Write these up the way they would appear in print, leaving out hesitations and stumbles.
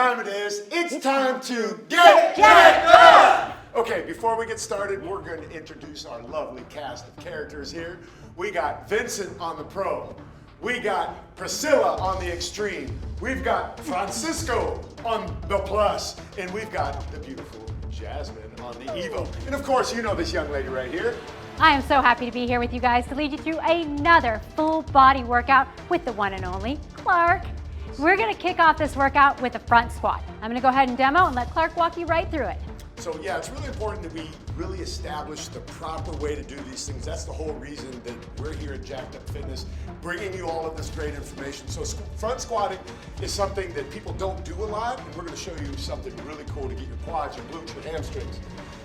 time it is. It's time to get jacked up! Okay, before we get started, we're going to introduce our lovely cast of characters here. We got Vincent on the Pro. We got Priscilla on the Extreme. We've got Francisco on the Plus. And we've got the beautiful Jasmine on the Evo. And of course, you know this young lady right here. I am so happy to be here with you guys to lead you through another full body workout with the one and only Clark. We're gonna kick off this workout with a front squat. I'm gonna go ahead and demo and let Clark walk you right through it. So yeah, it's really important that we really establish the proper way to do these things. That's the whole reason that we're here at Jacked Up Fitness, bringing you all of this great information. So front squatting is something that people don't do a lot, and we're gonna show you something really cool to get your quads, your glutes, your hamstrings.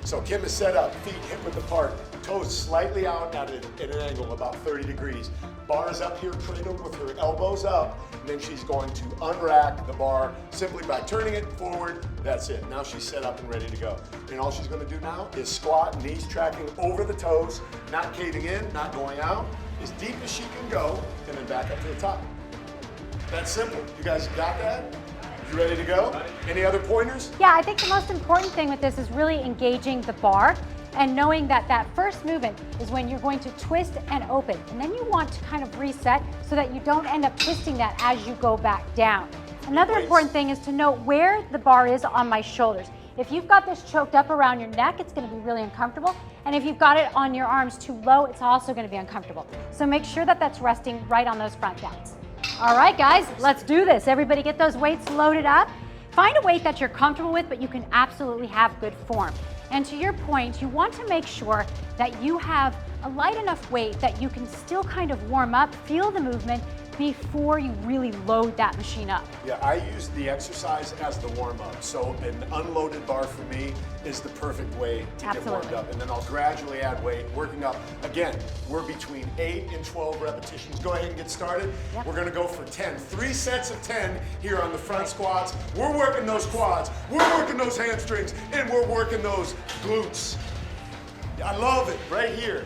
So Kim is set up, feet hip width apart, toes slightly out at an angle about 30 degrees. Bar is up here cradled with her elbows up, and then she's going to unrack the bar simply by turning it forward. That's it. Now she's set up and ready to go. And all she's going to do now is squat, knees tracking over the toes, not caving in, not going out, as deep as she can go, and then back up to the top. That's simple. You guys got that? You ready to go? Any other pointers? Yeah, I think the most important thing with this is really engaging the bar and knowing that that first movement is when you're going to twist and open. And then you want to kind of reset so that you don't end up twisting that as you go back down. Another important thing is to know where the bar is on my shoulders. If you've got this choked up around your neck, it's going to be really uncomfortable. And if you've got it on your arms too low, it's also going to be uncomfortable. So make sure that that's resting right on those front downs. All right, guys, let's do this. Everybody get those weights loaded up. Find a weight that you're comfortable with, but you can absolutely have good form. And to your point, you want to make sure that you have a light enough weight that you can still kind of warm up, feel the movement before you really load that machine up. Yeah, I use the exercise as the warm-up. So an unloaded bar for me is the perfect way to get warmed up. And then I'll gradually add weight, working up. Again, we're between 8 and 12 repetitions. Go ahead and get started. Yep. We're gonna go for 10. 3 sets of 10 here on the front squats. We're working those quads, we're working those hamstrings, and we're working those glutes. I love it, right here.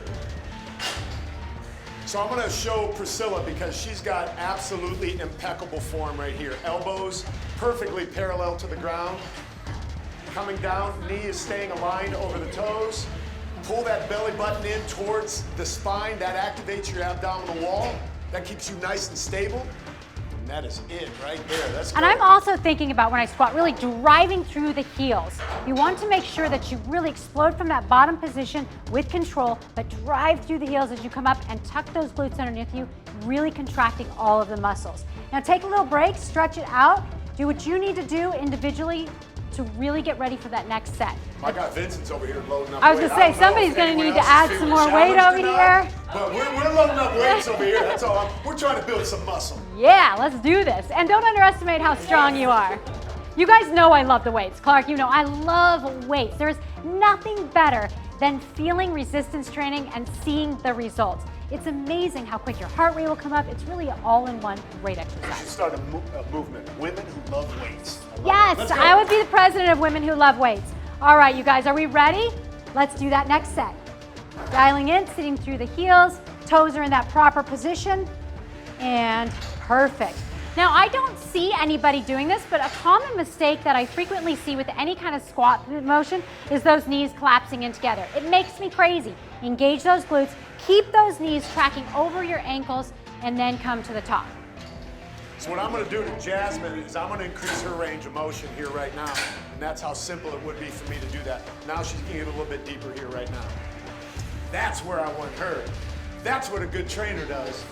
So I'm gonna show Priscilla because she's got absolutely impeccable form right here. Elbows perfectly parallel to the ground. Coming down, knee is staying aligned over the toes. Pull that belly button in towards the spine. That activates your abdominal wall. That keeps you nice and stable. And that is it right there. That's And I'm also thinking about when I squat, really driving through the heels. You want to make sure that you really explode from that bottom position with control, but drive through the heels as you come up and tuck those glutes underneath you, really contracting all of the muscles. Now take a little break, stretch it out, do what you need to do individually to really get ready for that next set. My guy Vincent's over here loading up I was going to say, somebody's going to need to add some more weight over here. But we're loading up weights over here, that's all. We're trying to build some muscle. Yeah, let's do this. And don't underestimate how strong you are. You guys know I love the weights. Clark, you know I love weights. There's nothing better than feeling resistance training and seeing the results. It's amazing how quick your heart rate will come up. It's really an all-in-one great We should exercise. start a movement, women who love weights. Yes, I would be the president of Women Who Love Weights. All right, you guys, are we ready? Let's do that next set. Dialing in, sitting through the heels, toes are in that proper position, and perfect. Now, I don't see anybody doing this, but a common mistake that I frequently see with any kind of squat motion is those knees collapsing in together. It makes me crazy. Engage those glutes, keep those knees tracking over your ankles, and then come to the top. So what I'm gonna do to Jasmine is I'm gonna increase her range of motion here right now. And that's how simple it would be for me to do that. Now she's gonna get a little bit deeper here right now. That's where I want her. That's what a good trainer does.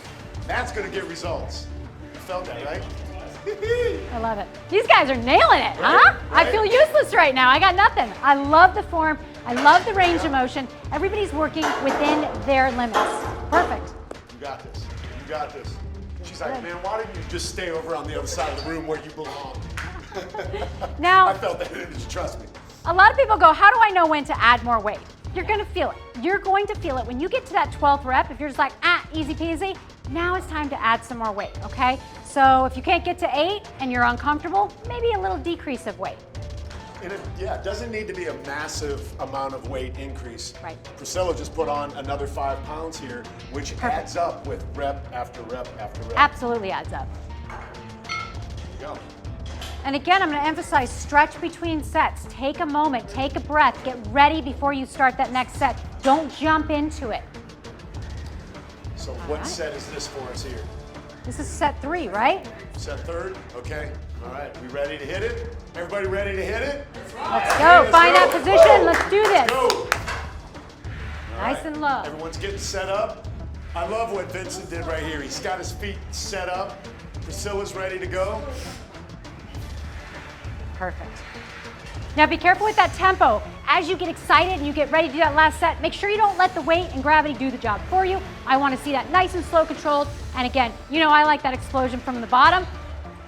That's gonna get results. You felt that, right? I love it. These guys are nailing it, huh? Right. I feel useless right now. I got nothing. I love the form. I love the range of motion. Everybody's working within their limits. Perfect. You got this. You got this. She's like, man, why didn't you just stay over on the other side of the room where you belong? Now, I felt that, just trust me. a lot of people go, how do I know when to add more weight? You're gonna feel it. You're going to feel it. When you get to that 12th rep, if you're just like, easy peasy, now it's time to add some more weight, okay? So if you can't get to 8 and you're uncomfortable, maybe a little decrease of weight. And it doesn't need to be a massive amount of weight increase. Right. Priscilla just put on another 5 pounds here, which adds up with rep after rep after rep. Absolutely adds up. There you go. And again, I'm going to emphasize stretch between sets. Take a moment, take a breath, get ready before you start that next set. Don't jump into it. So what set is this for us here? This is set 3, right? Set third, okay. All right, we ready to hit it? Everybody ready to hit it? Let's go, find that position, let's do Let's this. go. Nice and low. Everyone's getting set up. I love what Vincent did right here. He's got his feet set up. Priscilla's ready to go. Perfect. Now be careful with that tempo. As you get excited and you get ready to do that last set, make sure you don't let the weight and gravity do the job for you. I want to see that nice and slow controlled. And again, you know I like that explosion from the bottom.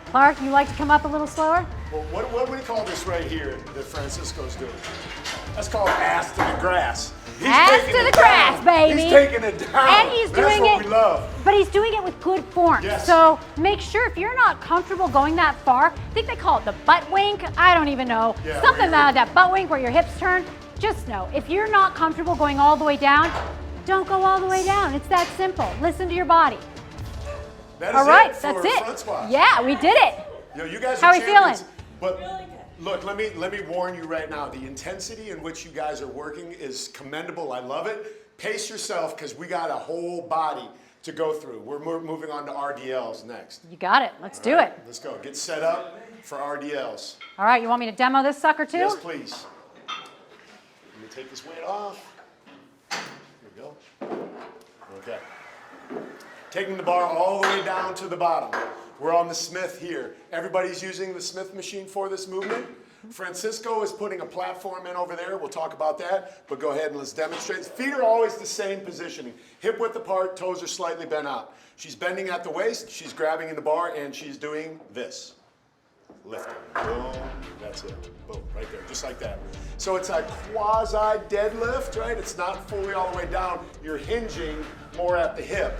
Clark, you like to come up a little slower? Well, what do we call this right here that Francisco's doing? That's called ass to the grass. He's Ass taking to it the grass, down. baby. He's taking it down. And he's doing That's what it, we love. but he's doing it with good form. Yes. So make sure if you're not comfortable going that far, I think they call it the butt wink. I don't even know. Yeah, Something where about that butt wink where your hips turn. Just know, if you're not comfortable going all the way down, don't go all the way down. It's that simple. Listen to your body. That is All right, it for that's it. front squat. Yeah, we did it. Yo, you guys How are we champions, feeling? But look, let me warn you right now. The intensity in which you guys are working is commendable. I love it. Pace yourself because we got a whole body to go through. We're moving on to RDLs next. You got it. Let's do All right, it. Let's go. Get set up for RDLs. All right, you want me to demo this sucker too? Yes, please. Let me take this weight off. Here we go. Okay. Taking the bar all the way down to the bottom. We're on the Smith here. Everybody's using the Smith machine for this movement. Francisco is putting a platform in over there. We'll talk about that, but go ahead and let's demonstrate. Feet are always the same positioning. Hip width apart, toes are slightly bent out. She's bending at the waist, she's grabbing in the bar, and she's doing this. Lifting. Boom. That's it. Boom. Right there. Just like that. So it's a quasi deadlift, right? It's not fully all the way down. You're hinging more at the hip.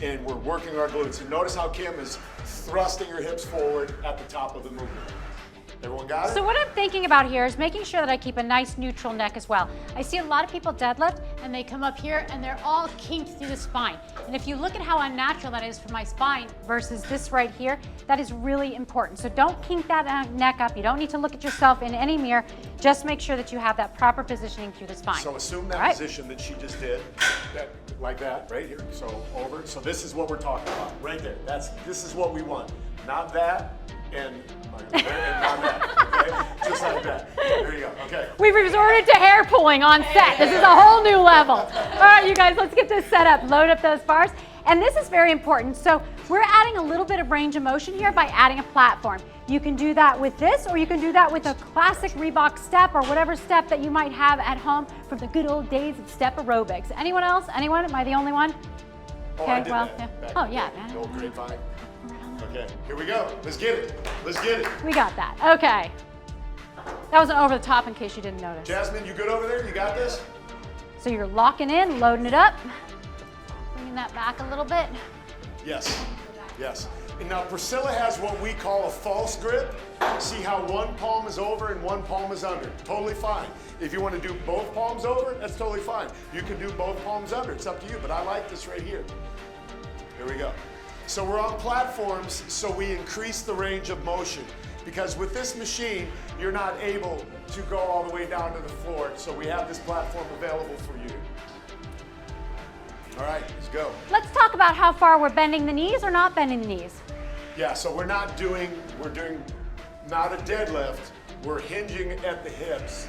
And we're working our glutes. And notice how Kim is thrusting her hips forward at the top of the movement. Everyone got it? So what I'm thinking about here is making sure that I keep a nice neutral neck as well. I see a lot of people deadlift and they come up here and they're all kinked through the spine. And if you look at how unnatural that is for my spine versus this right here, that is really important. So don't kink that neck up. You don't need to look at yourself in any mirror. Just make sure that you have that proper positioning through the spine. So assume that All right. position that she just did, that, like that, right here. So over. So this is what we're talking about, right there. This is what we want. Not that and not that. Okay, just like that. There you go. Okay. We've resorted to hair pulling on set. This is a whole new level. All right, you guys, let's get this set up. Load up those bars. And this is very important. So we're adding a little bit of range of motion here by adding a platform. You can do that with this, or you can do that with a classic Reebok step or whatever step that you might have at home from the good old days of step aerobics. Anyone else? Anyone? Am I the only one? Oh, I did well, that yeah. back Oh, in the yeah, day. man. The old grapevine. Okay, here we go. Let's get it. Let's get it. We got that. Okay. That wasn't over the top in case you didn't notice. Jasmine, you good over there? You got this? So you're locking in, loading it up, bringing that back a little bit. Yes. Yes. And now Priscilla has what we call a false grip. See how one palm is over and one palm is under. Totally fine. If you want to do both palms over, that's totally fine. You can do both palms under. It's up to you, but I like this right here. Here we go. So we're on platforms, so we increase the range of motion. Because with this machine, you're not able to go all the way down to the floor. So we have this platform available for you. All right, let's go. Let's talk about how far we're bending the knees or not bending the knees. Yeah, so we're doing not a deadlift, we're hinging at the hips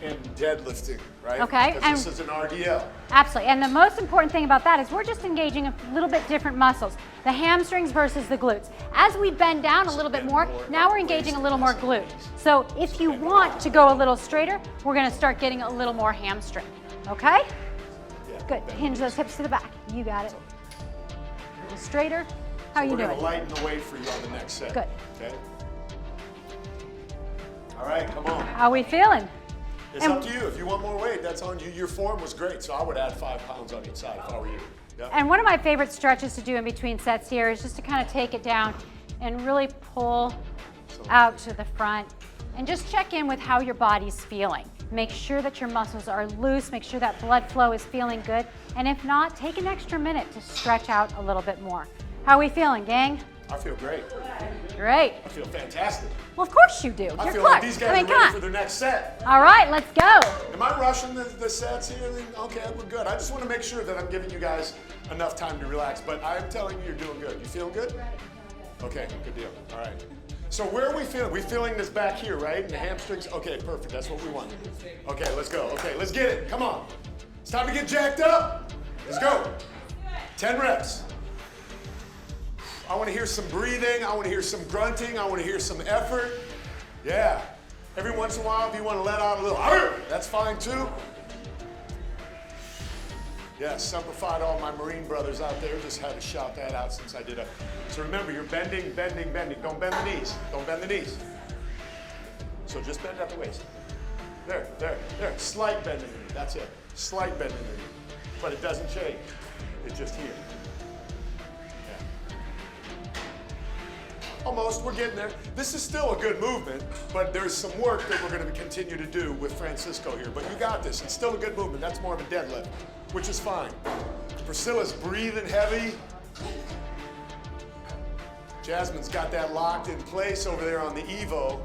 and deadlifting, right? Okay, Because this is an RDL. Absolutely, and the most important thing about that is we're just engaging a little bit different muscles, the hamstrings versus the glutes. As we bend down a little bit more, now we're engaging a little more glute. So if you want to go a little straighter, we're gonna start getting a little more hamstring, okay? Yeah, Good, bend hinge the those hips to the back. You got it. A little straighter. How are you We're doing? gonna lighten the weight for you on the next set. Good. Okay? All right, come on. How are we feeling? It's up to you. If you want more weight, that's on you. Your form was great, so I would add 5 pounds on each side if I were you. Yep. And one of my favorite stretches to do in between sets here is just to kind of take it down and really pull out to the front and just check in with how your body's feeling. Make sure that your muscles are loose, make sure that blood flow is feeling good, and if not, take an extra minute to stretch out a little bit more. How are we feeling, gang? I feel great. Great. I feel fantastic. Well, of course you do. I You're feel Clark. like these guys I mean, are come ready on. for their next set. All right, let's go. Am I rushing the sets here? Okay, we're good. I just want to make sure that I'm giving you guys enough time to relax, but I'm telling you, you're doing good. You feeling good? Okay, good deal. All right. So where are we feeling? We feeling this back here, right? In the hamstrings? Okay, perfect. That's what we want. Okay, let's go. Okay, let's get it. Come on. It's time to get jacked up. Let's go. 10 reps. I want to hear some breathing. I want to hear some grunting. I want to hear some effort. Yeah. Every once in a while, if you want to let out a little, that's fine too. Yeah, simplified all my Marine brothers out there. Just had to shout that out since I did a. So remember, you're bending, bending, bending. Don't bend the knees. Don't bend the knees. So just bend at the waist. There. Slight bend in the knee. That's it. Slight bend in the knee. But it doesn't change. It's just here. Almost, we're getting there. This is still a good movement, but there's some work that we're going to continue to do with Francisco here. But you got this. It's still a good movement. That's more of a deadlift, which is fine. Priscilla's breathing heavy. Jasmine's got that locked in place over there on the Evo.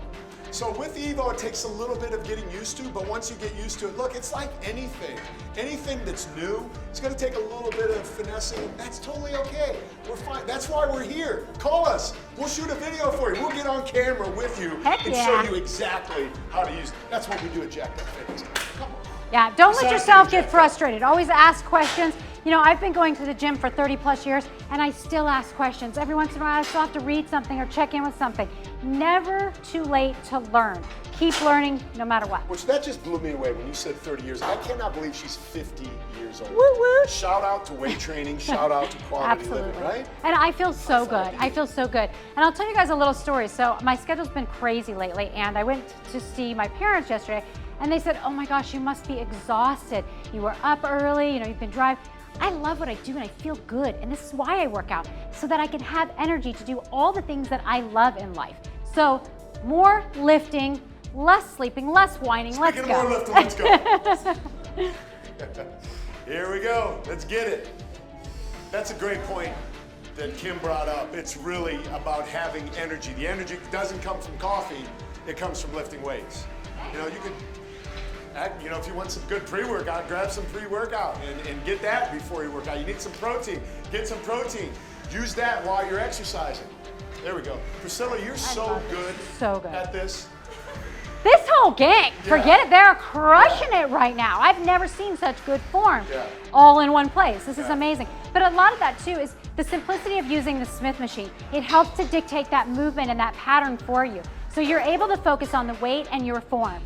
So with Evo, it takes a little bit of getting used to, but once you get used to it, look, it's like anything. Anything that's new, it's gonna take a little bit of finessing. That's totally okay. We're fine. That's why we're here. Call us. We'll shoot a video for you. We'll get on camera with you Heck and yeah. show you exactly how to use it. That's what we do at Jacked Up Fitness. Come on. Yeah, don't let Besides yourself being get jacked up. frustrated. Always ask questions. You know, I've been going to the gym for 30 plus years and I still ask questions. Every once in a while I still have to read something or check in with something. Never too late to learn. Keep learning no matter what. Which that just blew me away when you said 30 years. I cannot believe she's 50 years old. Woo woo. Shout out to weight training, shout out to quality Absolutely. living, right? And I feel so good. I feel so good. And I'll tell you guys a little story. So my schedule's been crazy lately and I went to see my parents yesterday and they said, oh my gosh, you must be exhausted. You were up early, you know, you've been driving. I love what I do and I feel good. And this is why I work out, so that I can have energy to do all the things that I love in life. So more lifting, less sleeping, less whining. Let's Speaking go. of more lifting, let's go. Here we go. Let's get it. That's a great point that Kim brought up. It's really about having energy. The energy doesn't come from coffee. It comes from lifting weights. You know, you could, you know, if you want some good pre-workout, grab some pre-workout and get that before you work out. You need some protein. Get some protein. Use that while you're exercising. There we go. Priscilla, you're so good, at this. This whole gang, forget it, they're crushing it right now. I've never seen such good form all in one place. This is amazing. But a lot of that too is the simplicity of using the Smith machine. It helps to dictate that movement and that pattern for you. So you're able to focus on the weight and your form.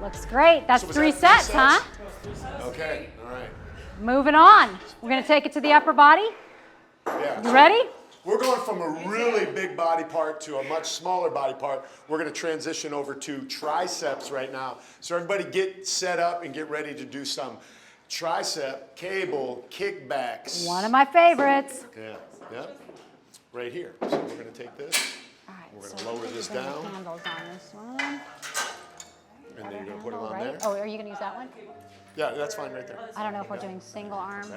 Looks great. That's So was three that sets, huh? Okay, all right. Moving on. We're gonna take it to the upper body. Yeah. You ready? We're going from a really big body part to a much smaller body part. We're going to transition over to triceps right now. So everybody get set up and get ready to do some tricep, cable, kickbacks. One of my favorites. Yeah. Right here. So we're going to take this. All right, We're going to lower this down. Handles on this one. And then you're going to put it on Right? there. Oh, are you gonna use that one? Yeah, that's fine right there. I don't know if we're doing single arm.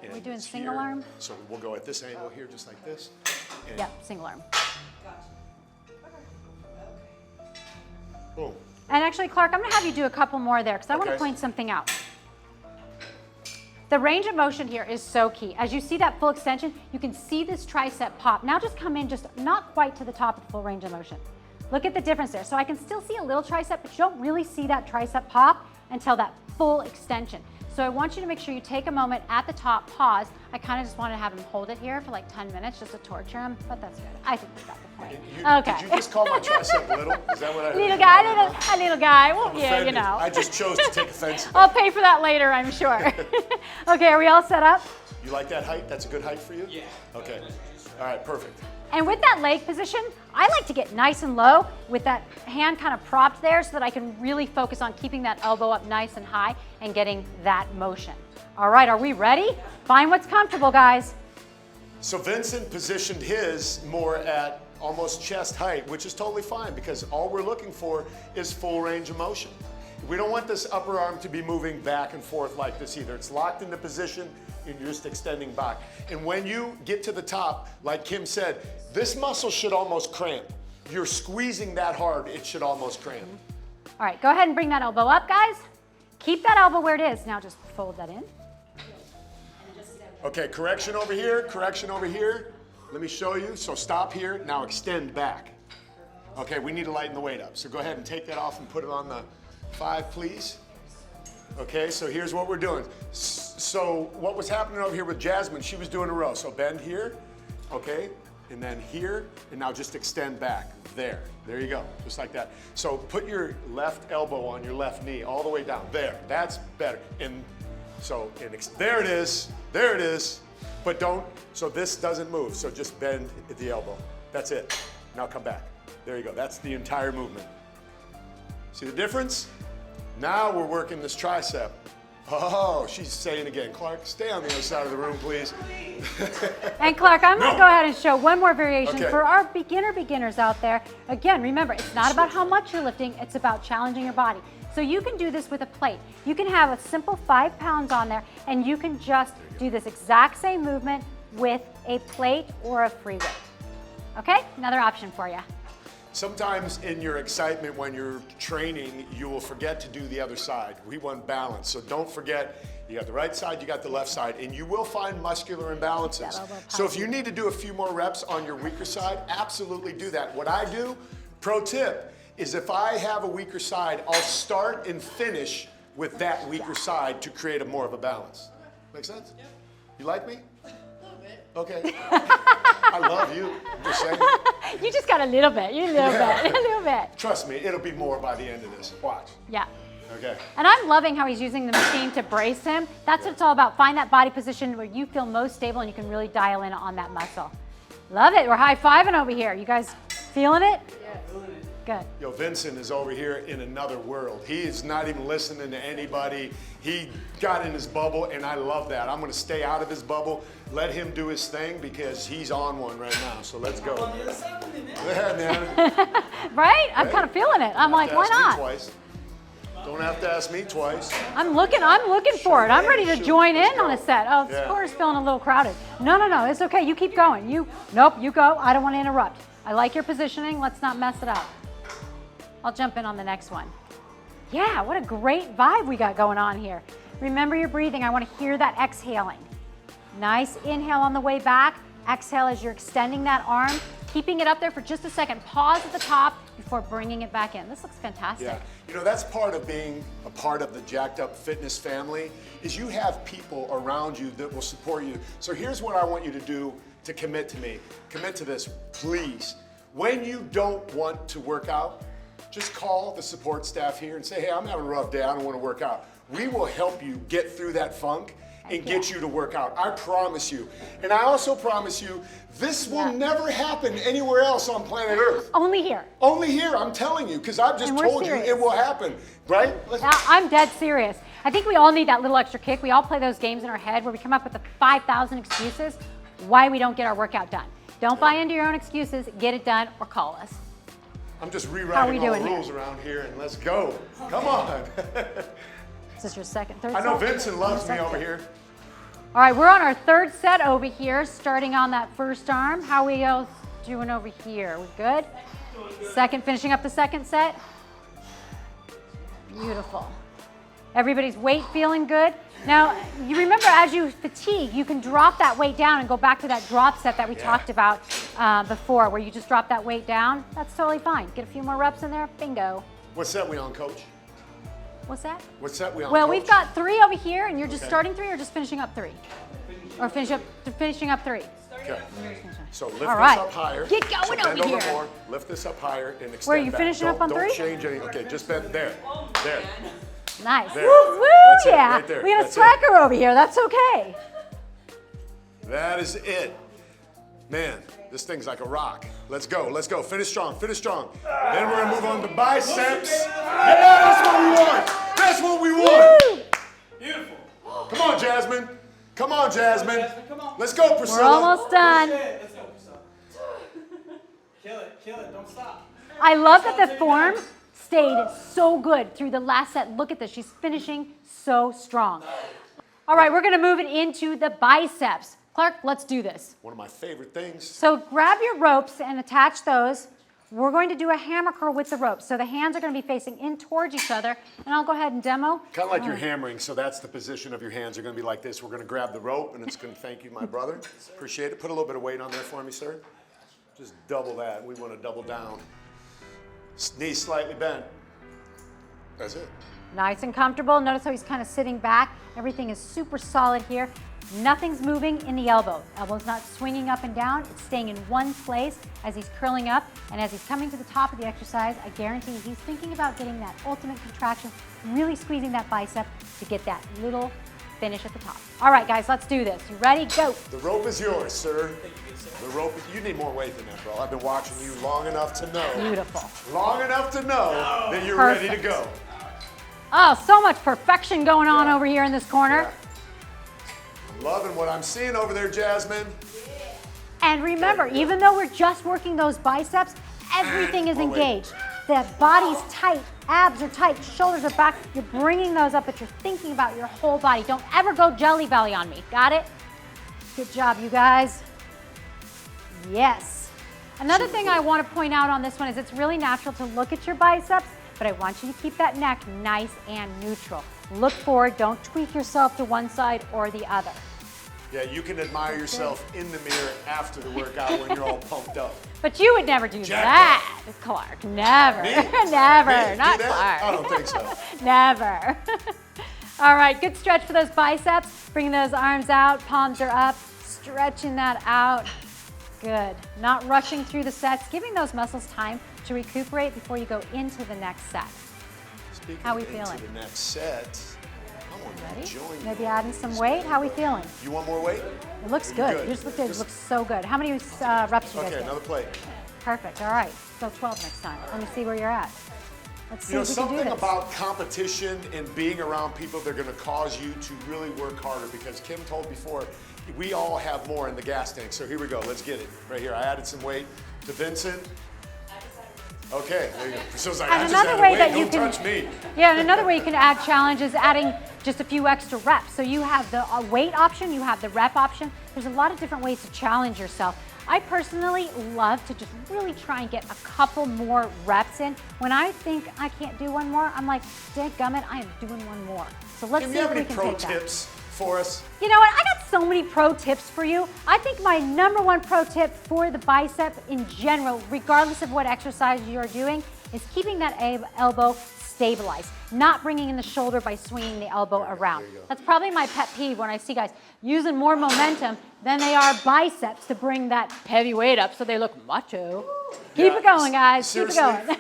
And we doing it's single here. arm? So we'll go at this angle here, just like this. And Yep, single arm. boom. And actually, Clark, I'm gonna have you do a couple more there because I want to Okay. point something out. The range of motion here is so key. As you see that full extension, you can see this tricep pop. Now just come in just not quite to the top of the full range of motion. Look at the difference there. So I can still see a little tricep, but you don't really see that tricep pop until that full extension. So I want you to make sure you take a moment at the top, pause. I kind of just want to have him hold it here for like 10 minutes just to torture him, but that's good. I think we got the point. Okay. Did you just call my tricep little? Is that what I heard? Little guy, a little guy. Well, yeah, you Offended. know. I just chose to take offense. I'll pay for that later, I'm sure. Okay, are we all set up? You like that height? That's a good height for you? Yeah. Okay. All right, perfect. And with that leg position, I like to get nice and low with that hand kind of propped there so that I can really focus on keeping that elbow up nice and high and getting that motion. All right, are we ready? Find what's comfortable, guys. So Vincent positioned his more at almost chest height, which is totally fine because all we're looking for is full range of motion. We don't want this upper arm to be moving back and forth like this either. It's locked into position and you're just extending back. And when you get to the top, like Kim said, this muscle should almost cramp. You're squeezing that hard, it should almost cramp. All right, go ahead and bring that elbow up, guys. Keep that elbow where it is. Now just fold that in. Okay, correction over here, correction over here. Let me show you. So stop here, now extend back. Okay, we need to lighten the weight up. So go ahead and take that off and put it on the 5, please. Okay, so here's what we're doing. So what was happening over here with Jasmine, she was doing a row. So bend here, okay, and then here, and now just extend back. There you go, just like that. So put your left elbow on your left knee all the way down. There, that's better. And so there it is. But don't, so this doesn't move, so just bend at the elbow. That's it. Now come back. There you go, that's the entire movement. See the difference? Now we're working this tricep. Oh, she's saying again, Clark, stay on the other side of the room, please. And Clark, I'm going to go ahead and show one more variation Okay. for our beginners out there. Again, remember, it's not about how much you're lifting, it's about challenging your body. So you can do this with a plate. You can have a simple 5 pounds on there, and you can just do this exact same movement with a plate or a free weight. Okay, another option for you. Sometimes in your excitement when you're training, you will forget to do the other side. We want balance, so don't forget, you got the right side, you got the left side, and you will find muscular imbalances. So if you need to do a few more reps on your weaker side, absolutely do that. What I do, pro tip, is if I have a weaker side, I'll start and finish with that weaker side to create more of a balance. Make sense? Yep. You like me? A little bit. Okay. I love you. I'm just saying. You just got a little bit, a little bit. Trust me, it'll be more by the end of this. Watch. Yeah. Okay. And I'm loving how he's using the machine to brace him. That's what it's all about. Find that body position where you feel most stable and you can really dial in on that muscle. Love it. We're high-fiving over here. You guys feeling it? Yeah. Good. Yo, Vincent is over here in another world. He is not even listening to anybody. He got in his bubble, and I love that. I'm going to stay out of his bubble, let him do his thing, because he's on one right now. So let's go. Yeah, man. Right? I'm kind of feeling it. I'm like, why not? Twice. Don't have to ask me twice. I'm looking for it. I'm ready to join Let's in on go. a set. Oh, the Yeah. score's feeling a little crowded. No, it's okay. You keep going. Nope, you go. I don't want to interrupt. I like your positioning. Let's not mess it up. I'll jump in on the next one. Yeah, what a great vibe we got going on here. Remember your breathing. I want to hear that exhaling. Nice inhale on the way back. Exhale as you're extending that arm, keeping it up there for just a second. Pause at the top before bringing it back in. This looks fantastic. Yeah, you know, that's part of being a part of the Jacked Up Fitness family, is you have people around you that will support you. So here's what I want you to do to commit to me. Commit to this, please. When you don't want to work out, just call the support staff here and say, hey, I'm having a rough day, I don't want to work out. We will help you get through that funk and get you to work out. I promise you. And I also promise you, this will never happen anywhere else on planet Earth. Only here. Only here, I'm telling you, because I've just And we're told you serious. it will happen, right? I'm dead serious. I think we all need that little extra kick. We all play those games in our head where we come up with the 5,000 excuses why we don't get our workout done. Don't buy into your own excuses. Get it done or call us. I'm just How are we rewriting all the doing rules here? around here, and let's go. Come on. Is this your second, third I know set? Vincent loves me Second. over here. All right, we're on our third set over here, starting on that first arm. How we else doing over here? We good? Second, finishing up the second set. Beautiful. Everybody's weight feeling good. Now, you remember as you fatigue, you can drop that weight down and go back to that drop set that we talked about before, where you just drop that weight down. That's totally fine. Get a few more reps in there, bingo. What set we on, Coach? What's that? What set we on, Well, Coach? we've got 3 over here, and you're just Okay. starting 3 or just finishing up 3? Or finishing up 3? Okay. So lift All right. this up higher. Get going so bend over over here. more. Lift this up higher and extend Where, you back. finishing up on Don't 3? change any. Okay, just bend there. There. Nice. There. Woo, woo, That's it, yeah. right there. We got a That's it. slacker over here. That's okay. That is it. Man, this thing's like a rock. Let's go, let's go. Finish strong, finish strong. Then we're gonna move on to biceps. Yeah, that's what we want. That's what we want. Woo. Beautiful. Come on, Jasmine. Come on, Jasmine. Come on. Let's go, We're Priscilla. almost done. Let's go, Priscilla. Kill it, don't stop. I love that the form stayed so good through the last set. Look at this. She's finishing so strong. All right, we're going to move it into the biceps. Clark, let's do this. One of my favorite things. So grab your ropes and attach those. We're going to do a hammer curl with the ropes. So the hands are going to be facing in towards each other. And I'll go ahead and demo. Kind of like you're hammering, so that's the position of your hands are going to be like this. We're going to grab the rope, and it's going to thank you, my brother. Appreciate it. Put a little bit of weight on there for me, sir. Just double that. We want to double down. Knees slightly bent. That's it. Nice and comfortable. Notice how he's kind of sitting back. Everything is super solid here. Nothing's moving in the elbow. Elbow's not swinging up and down. It's staying in one place as he's curling up. And as he's coming to the top of the exercise, I guarantee he's thinking about getting that ultimate contraction, really squeezing that bicep to get that little finish at the top. All right, guys, let's do this. You ready? Go. The rope is yours, sir. The rope, you need more weight than that, bro. I've been watching you long enough to know. Beautiful. Long enough to know that you're Perfect. ready to go. Oh, so much perfection going on over here in this corner. Yeah. I'm loving what I'm seeing over there, Jasmine. And remember, even though we're just working those biceps, everything is Oh, wait. engaged. The body's tight, abs are tight, shoulders are back. You're bringing those up, but you're thinking about your whole body. Don't ever go jelly belly on me. Got it? Good job, you guys. Yes. Another thing I want to point out on this one is it's really natural to look at your biceps, but I want you to keep that neck nice and neutral. Look forward, don't tweak yourself to one side or the other. Yeah, you can admire yourself in the mirror after the workout when you're all pumped up. But you would never do Jack that, Clark. Never. Me? Never. Me? Not Do that? Clark. I don't think so. Never. All right, good stretch for those biceps. Bring those arms out, palms are up, stretching that out. Good. Not rushing through the sets, giving those muscles time to recuperate before you go into the next set. Speaking How we into feeling? the next set, I want to Ready? join Maybe you. adding some weight. How we feeling? You want more weight? It looks Are you good. good? You just looked at it. It looks so good. How many reps you guys Okay, get? another plate. Perfect. All right. So 12 next time. Let me see where you're at. Let's see You know, if we can do something this. about competition and being around people that are going to cause you to really work harder, because Kim told before, we all have more in the gas tank. So here we go. Let's get it. Right here. I added some weight to Vincent. Okay, there you go. Priscilla's like, And I just another added way weight. that you Don't can- touch me. Yeah, and another way you can add challenge is adding just a few extra reps. So you have the weight option, you have the rep option. There's a lot of different ways to challenge yourself. I personally love to just really try and get a couple more reps in. When I think I can't do one more, I'm like, dadgummit, I am doing one more. So let's Kim, see you have if we any can pro take that. tips for us? You know what? I got so many pro tips for you. I think my #1 pro tip for the bicep in general, regardless of what exercise you're doing, is keeping that elbow stabilized, not bringing in the shoulder by swinging the elbow around. you go. That's probably my pet peeve when I see guys using more momentum than they are biceps to bring that heavy weight up so they look macho. Keep Yeah, it going, guys. seriously, Keep it going.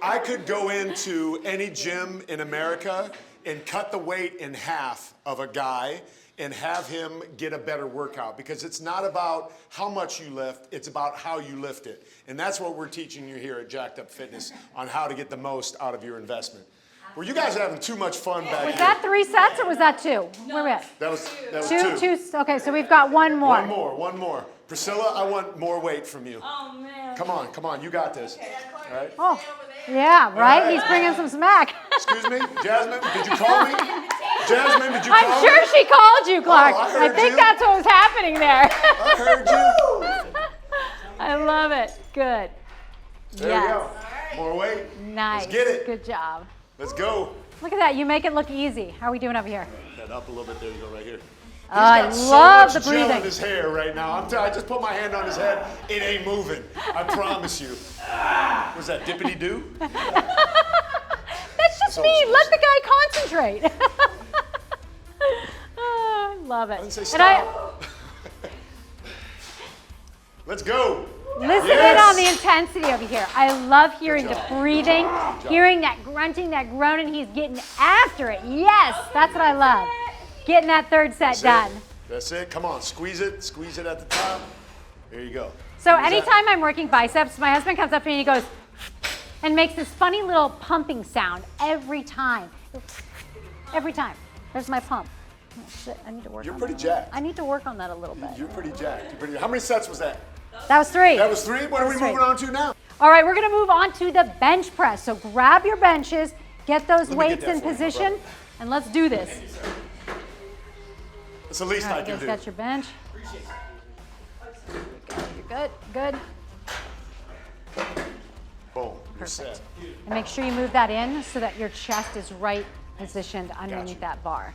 I could go into any gym in America and cut the weight in half of a guy and have him get a better workout, because it's not about how much you lift, it's about how you lift it. And that's what we're teaching you here at Jacked Up Fitness, on how to get the most out of your investment. Well, you guys are having too much fun back Was here. that 3 sets or was that 2? Where we at? That was Two. Okay, so we've got one more. One more. Priscilla, I want more weight from you. Oh man. Come on, you got this. All right. Oh, yeah, right? He's bringing some smack. Excuse me, Jasmine, did you call me? Jasmine, did you call I'm me? sure she called you, Clark. Oh, I heard think you. that's what was happening there. I heard you. I love it. Good. There yes. you go. More weight. Nice. Let's get it. Good job. Let's go. Look at that. You make it look easy. How are we doing over here? That up a little bit. There you go, right here. He's I got love so the much gel breathing. in his hair right now. I just put my hand on his head. It ain't moving. I promise you. Was that dippity doo? That's just me. Let the guy concentrate. Oh, I love it. I didn't say And stop. Let's go. Listen Yes. in on the intensity over here. I love hearing Good the job. breathing, job. hearing that grunting, that groaning. He's getting after it. Yes, that's what I love. Getting that third set That's done. it. That's it. Come on, squeeze it. Squeeze it at the top. There you go. So Squeeze that. anytime I'm working biceps, my husband comes up to me and he goes, and makes this funny little pumping sound every time. Every time. There's my pump. Oh, shit, I need to work You're on pretty that. jacked. I need to work on that a little bit. You're pretty jacked. How many sets was that? That was 3. That was 3? What are we That was moving on to now? All right, we're gonna move on to the bench press. So grab your benches, get those Let me get weights that in for you, my position, brother. and let's do this. It's the least All I right, you can guys do. got your bench. You're good, good. Boom, you're set. Perfect. And make sure you move that in so that your chest is right positioned underneath that bar.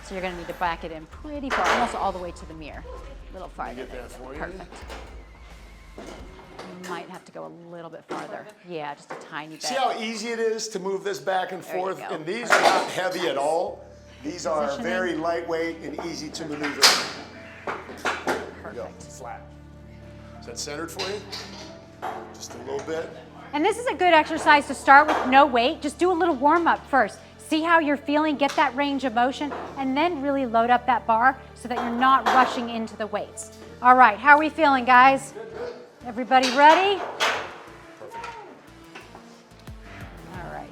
So you're gonna need to back it in pretty far, almost all the way to the mirror. A little farther. get There that you go. for you. Perfect. You might have to go a little bit farther. Yeah, just a tiny bit. See how easy it is to move this back and There you forth? go. And these are not heavy at all. These are Positioning. very lightweight and easy to maneuver. There you go, Perfect. flat. Is that centered for you? Just a little bit. And this is a good exercise to start with no weight. Just do a little warm up first. See how you're feeling, get that range of motion, and then really load up that bar so that you're not rushing into the weights. All right, how are we feeling, guys? Everybody ready? All right,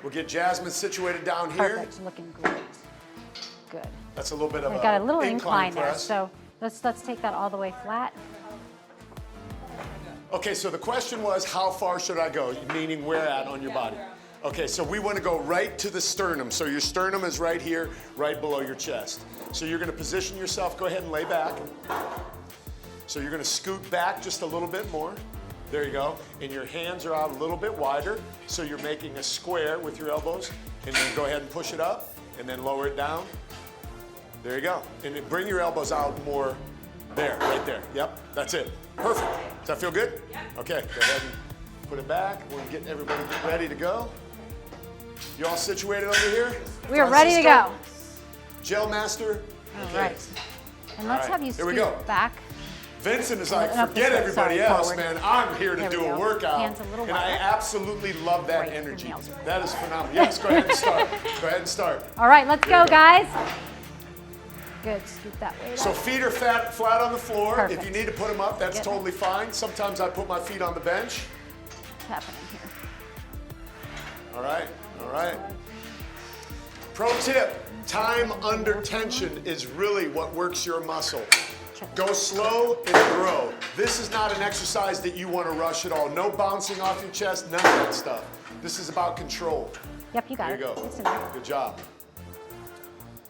We'll get Jasmine situated down here. perfect, looking great. Good. That's a little bit of We've got a little incline incline there, press. so let's take that all the way flat. Okay, so the question was, how far should I go? Meaning where at on your body? Okay, so we want to go right to the sternum. So your sternum is right here, right below your chest. So you're going to position yourself, go ahead and lay back. So you're going to scoot back just a little bit more. There you go. And your hands are out a little bit wider. So you're making a square with your elbows. And then go ahead and push it up and then lower it down. There you go. And then bring your elbows out more. There, right there. Yep, that's it. Perfect. Does that feel good? Yep. Okay, go ahead and put it back. We'll get everybody ready to go. You all situated over here? We are ready to go. Gel Master. All Okay. right. And let's right, have you here we scoot go. back. Vincent is like, No, forget sorry, everybody sorry, else, forward. man. I'm here to There we do a go. workout. Hands a little And I wider. absolutely love that Right, your energy. nails are- That is phenomenal. Yes, go ahead and start. Go ahead and start. All right, let's There go, you go. guys. Good, scoot that weight So up. feet are flat on the floor. If Perfect. you need to put them up, that's Get it. totally fine. Sometimes I put my feet on the bench. What's happening here? All right, all right. Pro tip, time under tension is really what works your muscle. Go slow and grow. This is not an exercise that you want to rush at all. No bouncing off your chest, none of that stuff. This is about control. Yep, you got There it. you go. It's in there. Good job.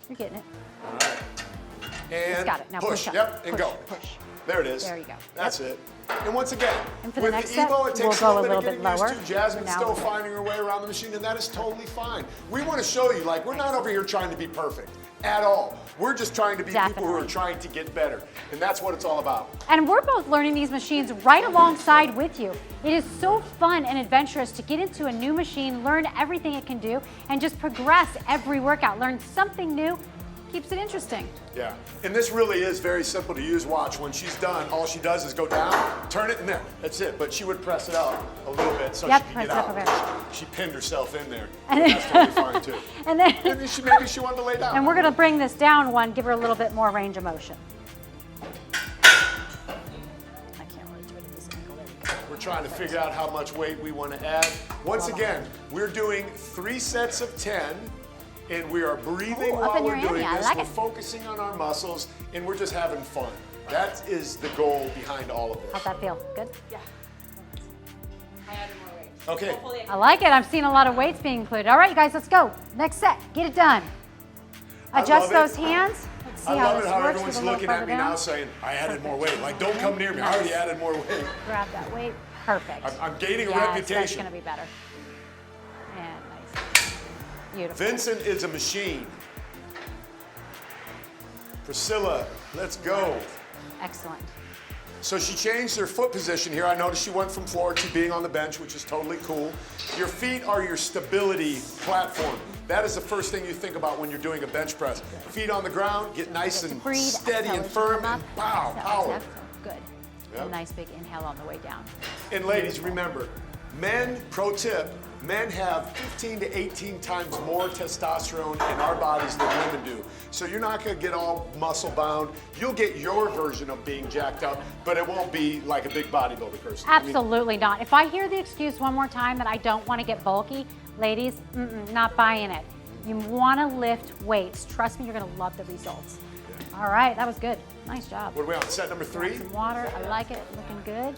You're getting it. All right. And got it. Now push up. Yep, and Push, go. push. There it is. There you go. That's it. And once again, And for the with next the set, Evo, it takes we'll go a a little little bit of bit getting lower. used to. Jasmine's Now still we'll go. finding her way around the machine, and that is totally fine. We want to show you, like, we're not over here trying to be perfect at all. We're just trying to be people who are Definitely. trying to get better. And that's what it's all about. And we're both learning these machines right alongside with you. It is so fun and adventurous to get into a new machine, learn everything it can do, and just progress every workout. Learn something new, keeps it interesting. Yeah. And this really is very simple to use. Watch, when she's done, all she does is go down, turn it, and there. That's it. But she would press it out a little bit so Yep, she could get press out. up a bit. She pinned herself in there. And That's totally fine, too. And then, Maybe she wanted to lay down. and we're gonna bring this down one, give her a little bit more range of motion. I can't really do it at this angle. There we go. We're trying to figure out how much weight we want to add. Once again, we're doing 3 sets of 10, and we are breathing Ooh, up while in we're your doing area. I this. like We're it. focusing on our muscles, and we're just having fun. That is the goal behind all of How's this. that feel? Good? Yeah. I added more weight. Okay. Hopefully I like it. I'm seeing a lot of weights being included. All right, you guys, let's go. Next set. Get it done. Adjust love it. those hands. Let's see I how love this it how works. everyone's Get a little looking at further me now down. saying, I added more weight. Like, don't come near me. I already added more weight. Grab that weight. Perfect. I'm gaining a Yes, that's reputation. going to be better. And nice. Beautiful. Vincent is a machine. Priscilla, let's go. Excellent. So she changed her foot position here. I noticed she went from floor to being on the bench, which is totally cool. Your feet are your stability platform. That is the first thing you think about when you're doing a bench press. Feet on the ground, get nice and Breathe. steady exhale and as you firm, come and up. pow, Exhale, power. exhale. Good. Yep. A nice big inhale on the way down. And ladies, remember, men, pro tip, men have 15 to 18 times more testosterone in our bodies than women do. So you're not gonna get all muscle bound. You'll get your version of being jacked up, but it won't be like a big bodybuilder person. I mean, Absolutely not. If I hear the excuse one more time that I don't want to get bulky, ladies, not buying it. You want to lift weights. Trust me, you're going to love the results. All right, that was good. Nice job. what are we on, set number 3? Some water. I like it. Looking good.